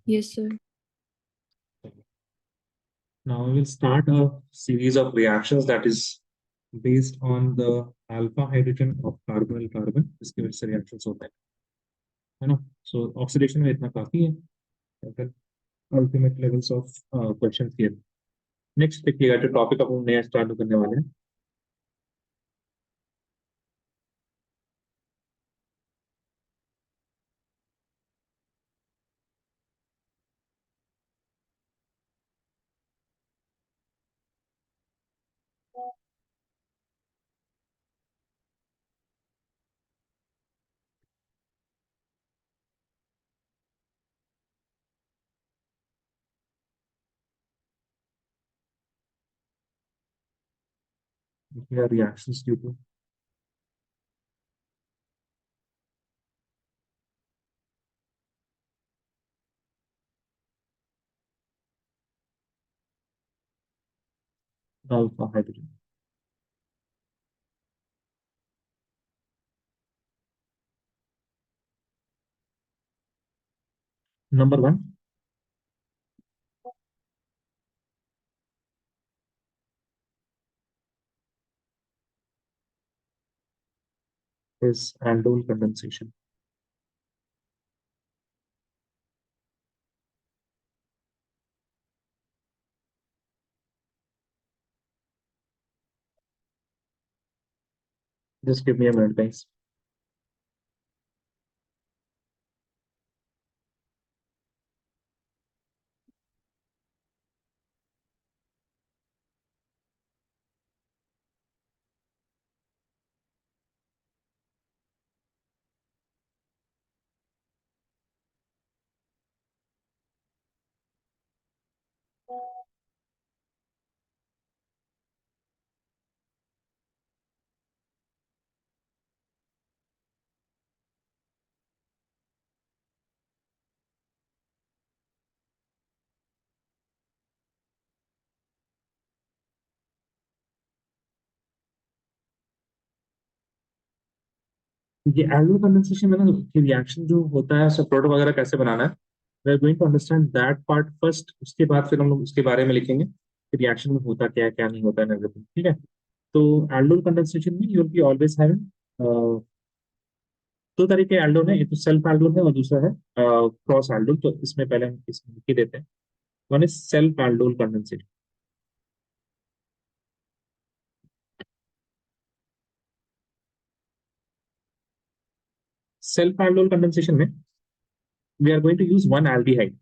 [SPEAKER 3] Yes, sir.
[SPEAKER 4] Now we will start a series of reactions that is based on the alpha hydrogen of carbonyl carbon, इसके वजह से reactions होते हैं, है ना। सो oxidation में इतना काफी है, ultimate levels of question here. Next देखिएगा जो टॉपिक अब हम नया स्टार्ट करने वाले हैं, reactions due to alpha hydrogen. Number one is aldol condensation. Just give me a minute, guys. ये एल्डो कंडेंसेशन में ना रिएक्शन जो होता है, सब प्रोडक्ट वगैरह कैसे बनाना है, we are going to understand that part first. उसके बाद फिर हम लोग उसके बारे में लिखेंगे कि रिएक्शन में होता क्या है क्या नहीं होता है एवरीथिंग, ठीक है। तो एल्डोल कंडेंसेशन में you will be always having दो तरीके एल्डोल है, एक तो सेल्फ एल्डोल है और दूसरा है क्रॉस एल्डोल। तो इसमें पहले हम इसमें लिख ही देते हैं। One is self aldol condensation. Self aldol condensation में we are going to use one aldehyde,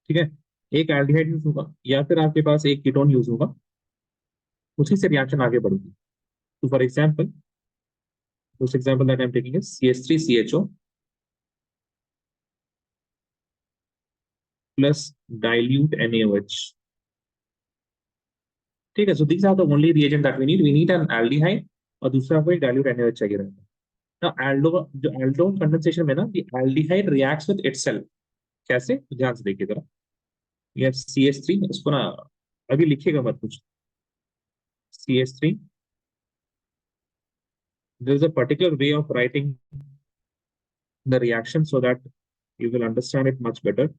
[SPEAKER 4] ठीक है। एक एल्डिहाइड यूज होगा या फिर आपके पास एक कीटोन यूज होगा, उसी से रिएक्शन आगे बढ़ेगी। तो फॉर एग्जाम्पल, उस example that I am taking is CH3CHO plus dilute NaOH, ठीक है। So these are the only reagent that we need an aldehyde और दूसरा कोई डाइल्यूट NaOH चाहिए रहता है ना। एल्डो जो एल्डोन कंडेंसेशन में ना, the aldehyde reacts with itself. कैसे, तो ध्यान से देखिए जरा। ये CH3, इसको ना अभी लिखिएगा मत कुछ। CH3, there is a particular way of writing the reaction so that you will understand it much better.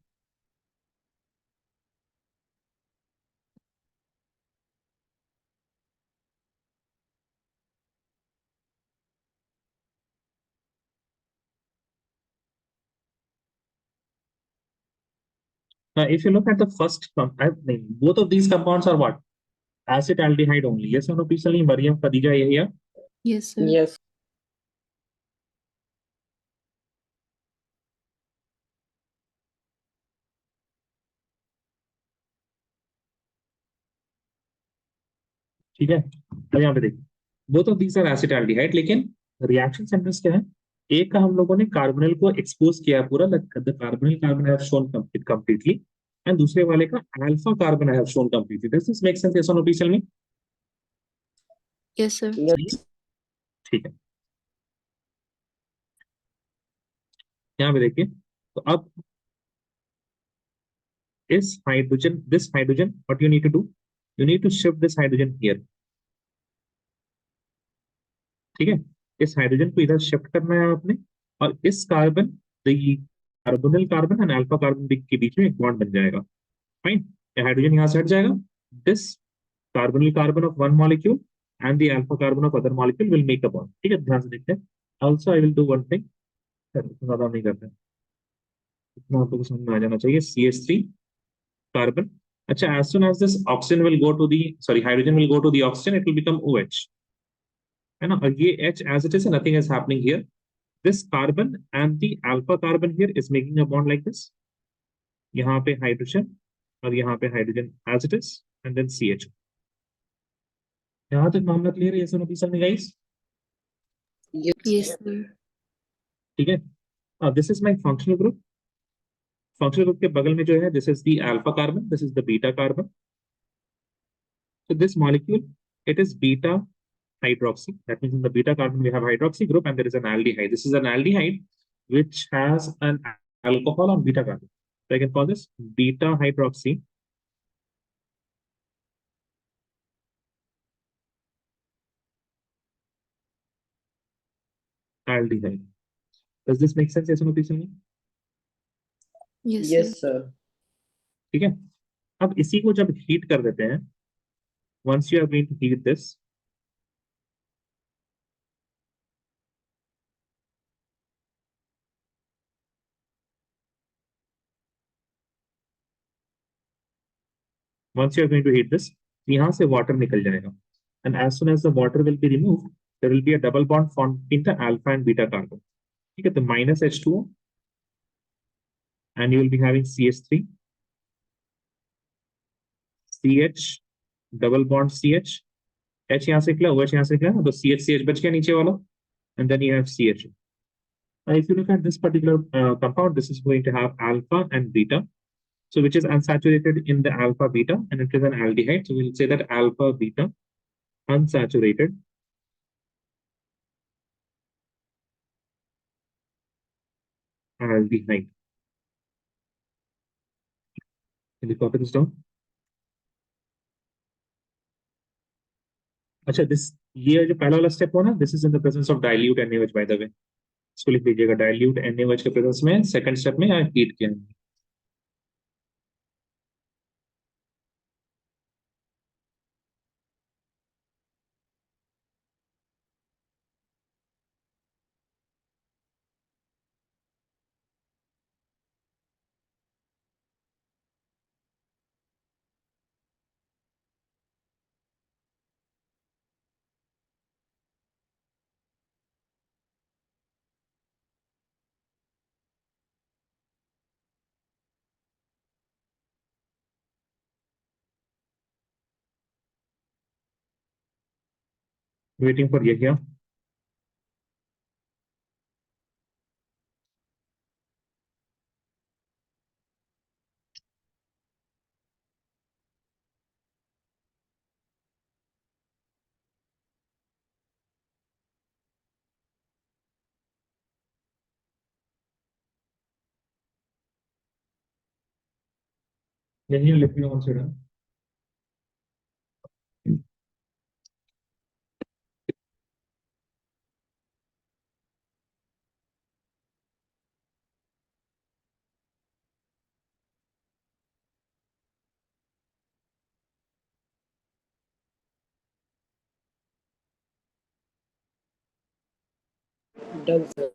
[SPEAKER 4] Now, if you look at the first, both of these compounds are what? Acetaldehyde only. Yes or no, Pisali, Mariam, Khadija, here?
[SPEAKER 3] Yes, sir.
[SPEAKER 2] Yes.
[SPEAKER 4] ठीक है। अब यहाँ पे देखिए, both of these are acetaldehyde, लेकिन reaction sentence क्या है? एक का हम लोगों ने कार्बोनिल को एक्सपोज किया पूरा, the carbonyl carbon have shown completely, and दूसरे वाले का alpha carbon have shown completely. This make sense, yes और नो पीछे में?
[SPEAKER 3] Yes, sir.
[SPEAKER 2] Yes.
[SPEAKER 4] सही है? ठीक है। यहाँ पे देखिए, तो अब इस hydrogen, this hydrogen, what you need to do, you need to shift this hydrogen here, ठीक है। इस हाइड्रोजन को इधर शिफ्ट करना है आपने, और इस carbon, carbonyl carbon and alpha carbon के बीच में एक बॉन्ड बन जाएगा। फाइन, हाइड्रोजन यहां से हट जाएगा। This carbonyl carbon of one molecule and the alpha carbon of other molecule will make a bond. ठीक है, ध्यान से देखते हैं. Also I will do one thing. ज्यादा नहीं करते हैं, इतना आपको समझ में आ जाना चाहिए. CH3 carbon. अच्छा, as soon as this oxygen will go to the, sorry, hydrogen will go to the oxygen, it will become OH. है ना, और ये H as it is, nothing is happening here. This carbon and the alpha carbon here is making a bond like this. यहाँ पे hydrogen और यहाँ पे hydrogen as it is, and then CH. यहाँ तक मामला क्लियर है? ये सुनो में गाइस.
[SPEAKER 3] Yes, sir.
[SPEAKER 4] ठीक है. This is my functional group. Functional group के बगल में जो है, this is the alpha carbon, this is the beta carbon. So this molecule, it is beta hydroxy. That means in the beta carbon we have hydroxy group and there is an aldehyde. This is an aldehyde which has an alcohol on beta carbon. So I can call this beta hydroxy aldehyde. Does this make sense? Yes or no, please tell me.
[SPEAKER 3] Yes, sir.
[SPEAKER 2] Yes, sir.
[SPEAKER 4] ठीक है. अब इसी को जब heat कर देते हैं, once you are going to heat this, यहाँ से water निकल जाएगा. And as soon as the water will be removed, there will be a double bond formed in the alpha and beta carbon. ठीक है, तो minus H2O, and you will be having CH3, CH, double bond CH, H यहाँ से निकला, OH यहाँ से निकला, तो CH बच गया नीचे वाला, and then you have CH. If you look at this particular compound, this is going to have alpha and beta, so which is unsaturated in the alpha beta, and it is an aldehyde. So we'll say that alpha beta unsaturated aldehyde. Can you copy this down? अच्छा, ये जो पहला वाला step हो ना, this is in the presence of dilute NaOH, by the way. इसको लिख लीजिएगा, डाइल्यूट NaOH के प्रेजेंस में सेकंड स्टेप में या हीट के अंदर. वेटिंग फॉर ये क्या. यही लिख रहा हूँ सर.
[SPEAKER 2] Done, sir.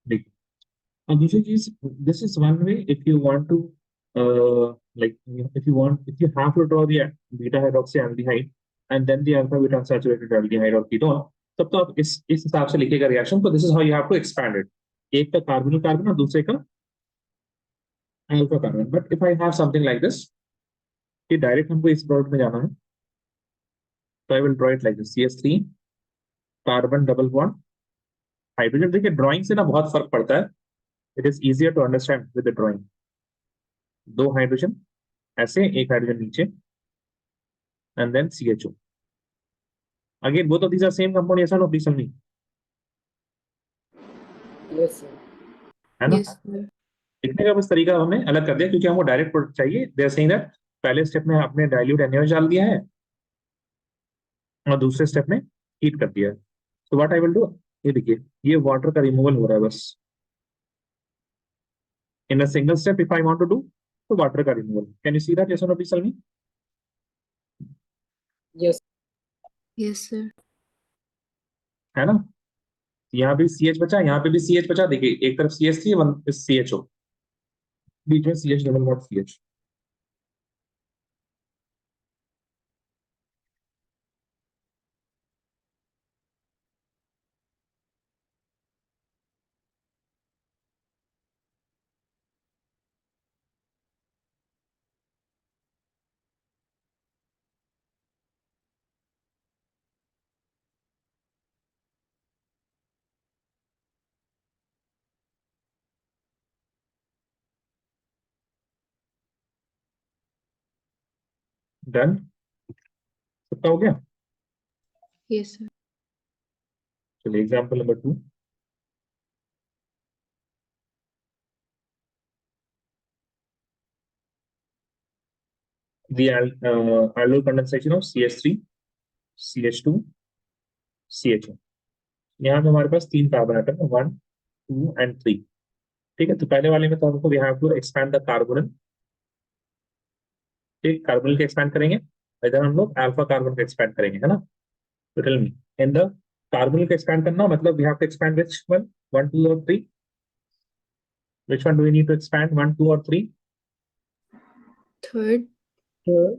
[SPEAKER 4] देखिए, अब दूसरी चीज, this is one way if you want to like if you have to draw the beta hydroxy aldehyde and then the alpha beta unsaturated aldehyde or ketone, तब तो आप इस हिसाब से लिखेगा रिएक्शन. तो this is how you have to expand it. एक का कार्बोनिल कार्बन और दूसरे का alpha carbon. But if I have something like this कि डायरेक्ट हमको इस प्रोडक्ट में जाना है, तो I will draw it like this. CH3 carbon double bond hydrogen. देखिए, ड्राइंग से ना बहुत फर्क पड़ता है. It is easier to understand with the drawing. दो हाइड्रोजन ऐसे, एक हाइड्रोजन नीचे, and then CHO. Again both of these are same compound. ऐसा नो प्लीज समझी,
[SPEAKER 2] Yes, sir.
[SPEAKER 4] है ना.
[SPEAKER 3] Yes, sir.
[SPEAKER 4] लिखने का बस तरीका हमने अलग कर दिया क्योंकि हमको डायरेक्ट प्रोडक्ट चाहिए. दे आर सेइंग दैट पहले स्टेप में आपने डाइल्यूट NaOH डाल दिया है और दूसरे स्टेप में हीट कर दिया है. तो व्हाट आई विल डू, ये देखिए, ये वाटर का रिमूवल हो रहा है बस. In a single step if I want to do, तो वाटर का removal. Can you see that? Yes और no please tell me.
[SPEAKER 3] Yes, sir.
[SPEAKER 4] है ना? यहाँ भी सी एच बचा, यहाँ पे भी सी एच बचा। देखिए एक तरफ सी एच थी, वन सी एच ओ, बीच में C H double not C H. Done, सबका हो गया?
[SPEAKER 3] Yes, sir.
[SPEAKER 4] चलिए example number 2। The alkyl condensation of CH3, CH2, CHO। यहाँ पे हमारे पास 3 कार्बन आइटम है, 1, 2 एंड 3। ठीक है, तो पहले वाले में तो हमको we have to expand the carbonyl. ठीक, कार्बोनल के एक्सपैंड करेंगे, इधर हम लोग अल्फा कार्बन को एक्सपैंड करेंगे, है ना? तो टेल मी, इन द कार्बोनल को एक्सपैंड करना मतलब we have to expand which one, 1, 2 और 3? Which one do we need to expand, 1, 2 और 3?
[SPEAKER 3] Third.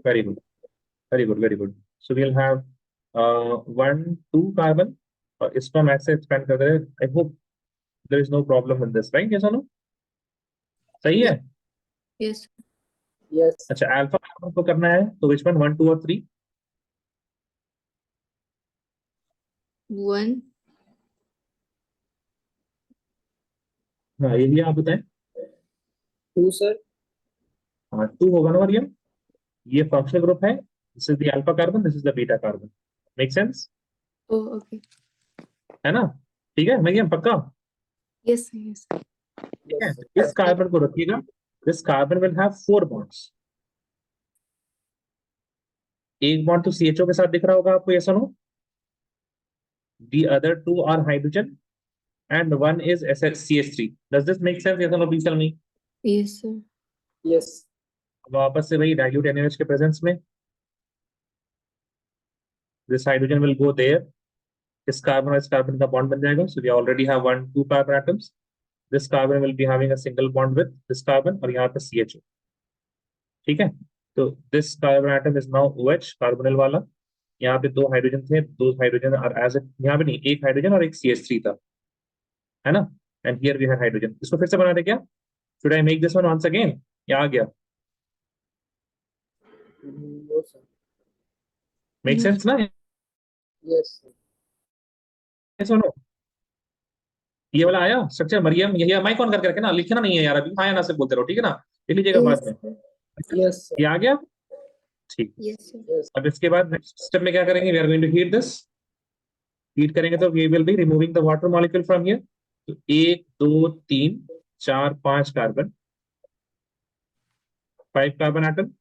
[SPEAKER 4] Very good, very good, very good. So we'll have 1, 2 carbon, और इसको हम ऐसे एक्सपैंड कर रहे हैं। I hope there is no problem in this, right? Yes और नो? सही है?
[SPEAKER 3] Yes, sir.
[SPEAKER 2] Yes.
[SPEAKER 4] अच्छा, अल्फा कार्बन को करना है तो विच वन, 1, 2 और 3?
[SPEAKER 3] 1.
[SPEAKER 4] हाँ, ये भी आप बताएं।
[SPEAKER 2] 2, sir.
[SPEAKER 4] हाँ, 2 होगा ना मरियम? ये फंक्शनल ग्रुप है, this is the alpha carbon, this is the beta carbon. Make sense?
[SPEAKER 3] Oh, okay.
[SPEAKER 4] है ना? ठीक है मरियम, पक्का?
[SPEAKER 3] Yes, sir. Yes, sir.
[SPEAKER 4] ठीक है,
[SPEAKER 2] Yes.
[SPEAKER 4] तो इस कार्बन को रखिएगा। This carbon will have 4 bonds. एक बॉन्ड तो सीएचओ के साथ दिख रहा होगा आपको, यस और no? The other 2 are hydrogen and one is CH3। Does this make sense, yes और no? Please tell me.
[SPEAKER 3] Yes, sir.
[SPEAKER 2] Yes.
[SPEAKER 4] वापस से वही डाइल्यूट NaOH के प्रेजेंस में this hydrogen will go there, इस कार्बन और इस कार्बन का बॉन्ड बन जाएगा। So we already have 1, 2 carbon atoms. This carbon will be having a single bond with this carbon, और यहाँ पे CHO। ठीक है, तो this carbon atom is now OH, carbonyl वाला। यहाँ पे 2 हाइड्रोजन थे, 2 हाइड्रोजन और एज यहाँ पे नहीं, एक हाइड्रोजन और एक CH3 था, है ना? And here we have hydrogen. इसको फिर से बना दे क्या? Should I make this one once again, या आ गया?
[SPEAKER 2] No, sir.
[SPEAKER 4] Make
[SPEAKER 3] No,
[SPEAKER 4] sense
[SPEAKER 3] sir.
[SPEAKER 4] ना?
[SPEAKER 2] Yes, sir.
[SPEAKER 4] सुनो, ये वाला आया स्ट्रक्चर मरियम? यही माइक ऑन करके रखे ना, लिखना नहीं है यार अभी, हाँ या ना से बोलते रहो, ठीक है ना? लिख लीजिएगा बाद
[SPEAKER 3] Yes,
[SPEAKER 4] में।
[SPEAKER 3] sir.
[SPEAKER 2] Yes, sir.
[SPEAKER 4] ये आ गया? ठीक।
[SPEAKER 3] Yes, sir.
[SPEAKER 2] Yes.
[SPEAKER 4] अब इसके बाद नेक्स्ट स्टेप में क्या करेंगे? We are going to heat this. Heat करेंगे तो we will be removing the water molecule from here. तो 1, 2, 3, 4, 5 carbon, 5 carbon atom,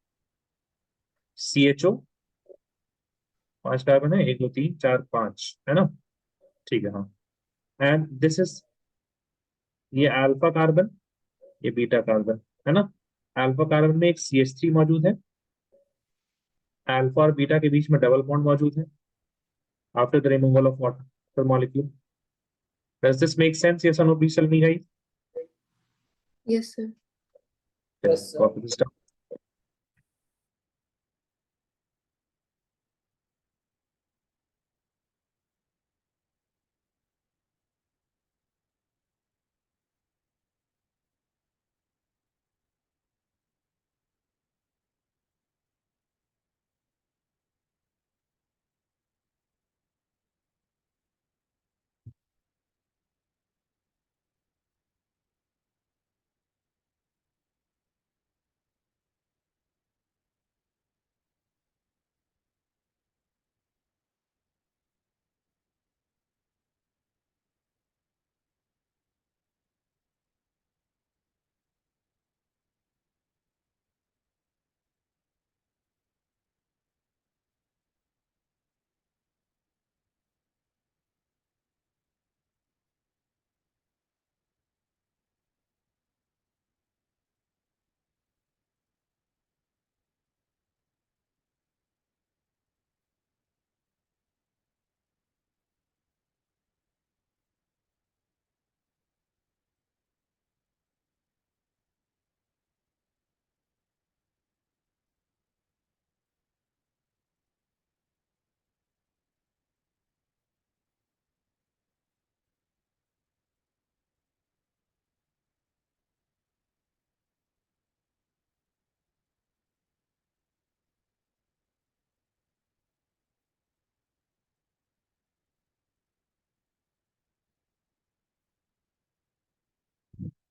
[SPEAKER 4] CHO, 5 carbon है, 1, 2, 3, 4, 5, है ना? ठीक है, हाँ। एंड दिस इज, ये अल्फा कार्बन, ये बीटा कार्बन, है ना? अल्फा कार्बन में एक CH3 मौजूद है, अल्फा और बीटा के बीच में डबल बॉन्ड मौजूद है after the removal of water molecule. Does this make sense, yes और no? Please tell me guys.
[SPEAKER 3] Yes, sir.
[SPEAKER 2] Yes, sir.
[SPEAKER 4] Copy this.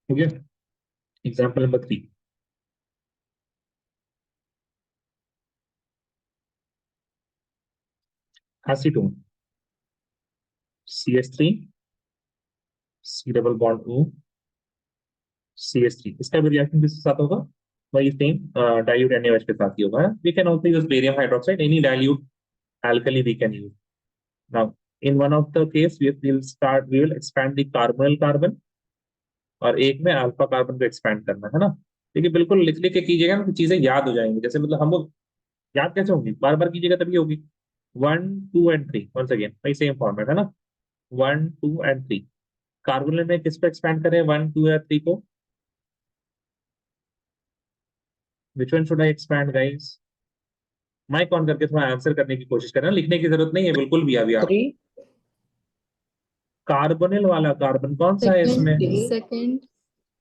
[SPEAKER 4] हो गया। Example number 3, acetone CH3 C double bond O CH3, इसका भी reaction किसके साथ होगा? वही same dilute NaOH के साथ ही होगा। We can also use barium hydroxide, any dilute alkali we can use. Now, in one of the case, we will expand the carbonyl carbon और एक में अल्फा कार्बन को एक्सपैंड करना है ना। देखिए बिल्कुल लिख लिख के कीजिएगा ना तो चीजें याद हो जाएंगी। जैसे मतलब हम लोग याद कैसे होंगी, बार बार कीजिएगा तभी होगी। 1 2 एंड 3 वंस अगेन वही सेम फॉर्मेट है ना। 1 2 एंड 3 कार्बोनिल में किस पे एक्सपैंड करें, 1 2 या 3 को? Which one should I expand guys? Mike on करके थोड़ा आंसर करने की कोशिश करना, लिखने की जरूरत नहीं है बिल्कुल भी अभी आप।
[SPEAKER 2] 3
[SPEAKER 4] कार्बोनिल वाला कार्बन कौन सा है इसमें?
[SPEAKER 3] सेकंड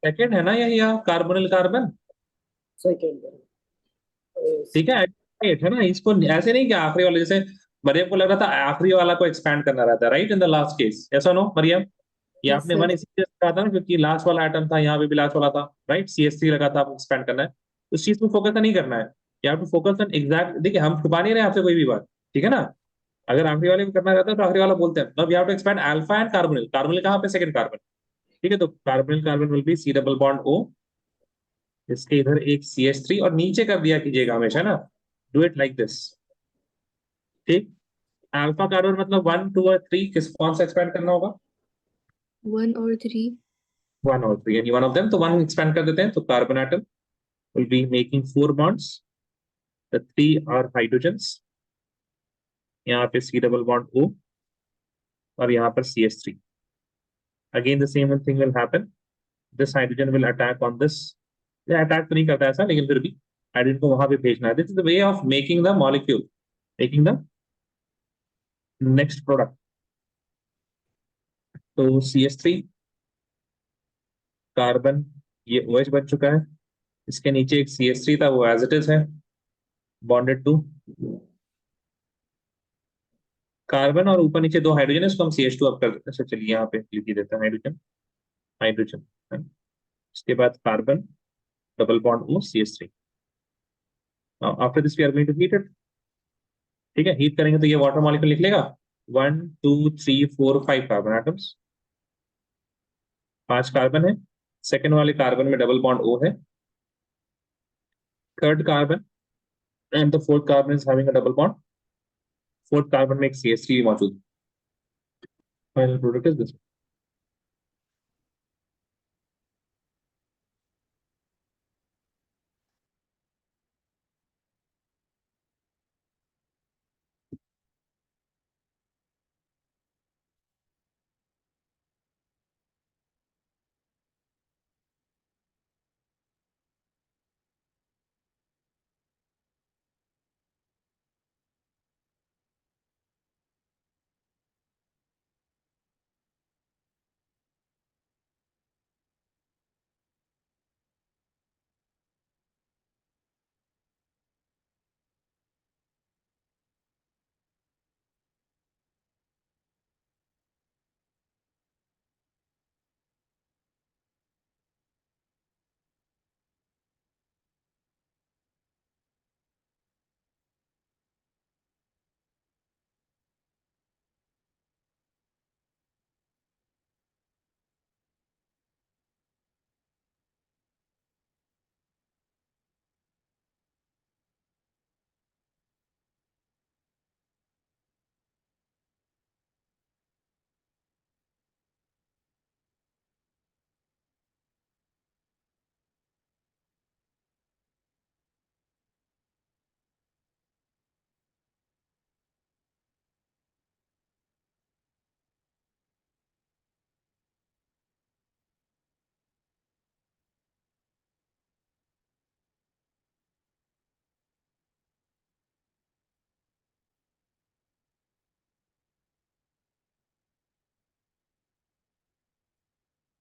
[SPEAKER 4] सेकंड है ना यही, कार्बोनिल कार्बन।
[SPEAKER 2] सेकंड
[SPEAKER 4] ठीक है, एट है ना। इसको ऐसे नहीं कि आखिरी वाले, जैसे मरियम को लग रहा था आखिरी वाला को एक्सपैंड करना रहता है, right, in the last case, ऐसा नो मरियम? ये
[SPEAKER 3] यस
[SPEAKER 4] आपने
[SPEAKER 3] सर।
[SPEAKER 4] वन इसीलिए कहा था ना क्योंकि लास्ट वाला आइटम था, यहाँ पे भी लास्ट वाला था, राइट। CH3 लगा था, आपको एक्सपैंड करना है, उस चीज पे फोकस नहीं करना है। You have to focus on exact. देखिए हम छुपा नहीं रहे आपसे कोई भी बात, ठीक है ना। अगर आखिरी वाले को करना रहता है तो आखिरी वाला बोलते हैं। अब you have to expand alpha and carbonyl. Carbonyl कहाँ पे? Second carbon. ठीक है, तो carbonyl carbon will be C double bond O, इसके इधर एक CH3 और नीचे कर दिया कीजिएगा हमेशा ना, डू इट लाइक दिस। ठीक, अल्फा कार्बन मतलब 1 2 और 3, किस कौन सा एक्सपैंड करना होगा?
[SPEAKER 3] 1 और 3।
[SPEAKER 4] 1 और 3, यानी वन ऑफ देम, तो 1 एक्सपैंड कर देते हैं, तो carbon atom will be making 4 bonds, the 3 are hydrogens, यहाँ पे C डबल बॉन्ड O और यहाँ पर CH3। Again the same thing will happen, this hydrogen will attack on this. ये अटैक तो नहीं करता ऐसा, लेकिन फिर भी हाइड्रोजन को वहां पे भेजना है। This is the way of making the molecule, making the next product. तो CH3 कार्बन, ये OH बन चुका है, इसके नीचे एक CH3 था, वो एज इट इज है, बॉन्डेड टू कार्बन, और ऊपर नीचे दो हाइड्रोजन है, इसको हम CH2 अब कर देते हैं। अच्छा, चलिए यहाँ पे लिख ही देते हैं हाइड्रोजन, हाइड्रोजन है। इसके बाद carbon double bond O CH3। After this we are going to heat it. ठीक है, हीट करेंगे तो ये वाटर मॉलिक्यूल निकलेगा। 1 2 3 4 5 कार्बन एटम्स, 5 कार्बन है। सेकेंड वाले कार्बन में डबल बॉन्ड O है, third carbon and the fourth carbon is having a double bond, fourth carbon में एक CH3 मौजूद। Final product is this.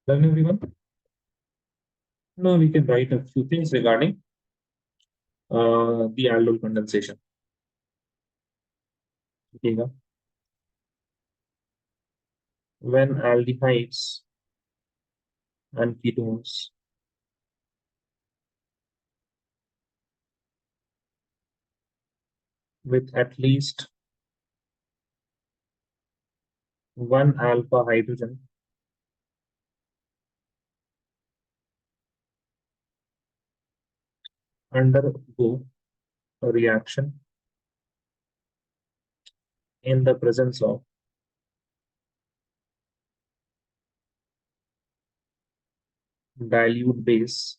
[SPEAKER 4] Done everyone? Now we can write a few things regarding the aldol condensation. देखिएगा, when aldehydes and ketones with at least one alpha hydrogen undergo a reaction in the presence of dilute base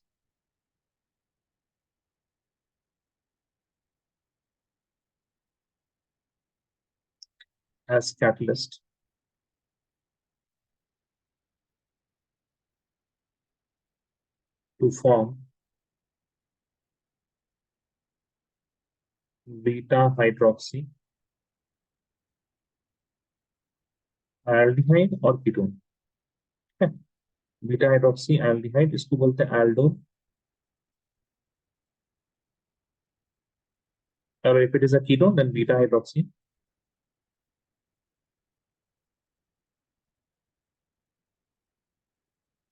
[SPEAKER 4] as catalyst to form beta hydroxy aldehyde और ketone. Beta hydroxy aldehyde इसको बोलते हैं Eldon, और if it is a ketone then beta hydroxy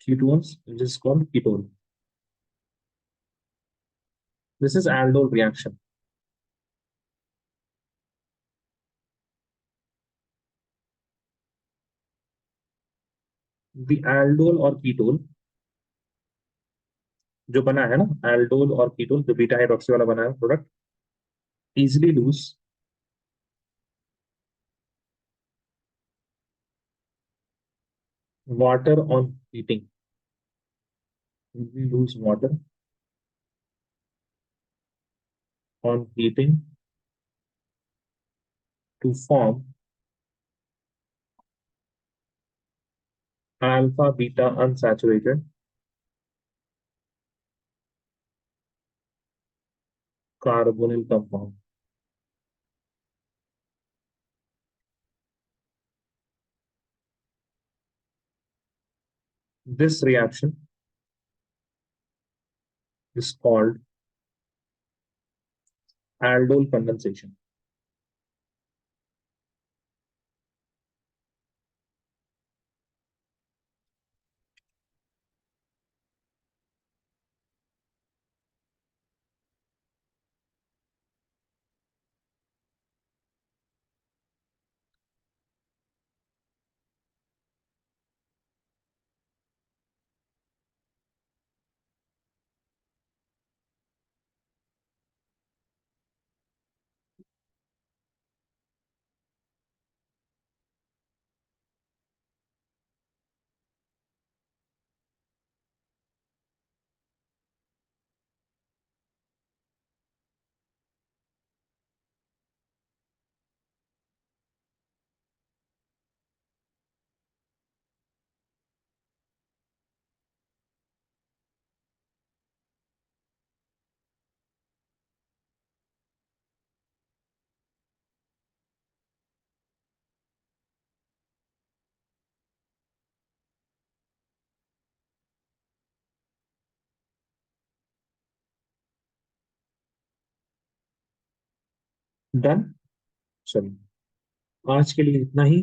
[SPEAKER 4] ketones which is called ketone. This is aldol reaction. The aldol और ketone जो बना है ना, aldol और ketone जो बीटा हाइड्रोक्सी वाला बना है product, easily lose water on heating. Easily lose water on heating to form alpha beta unsaturated carbonyl compound. This reaction is called aldol condensation. Done. चलिए आज के लिए इतना ही।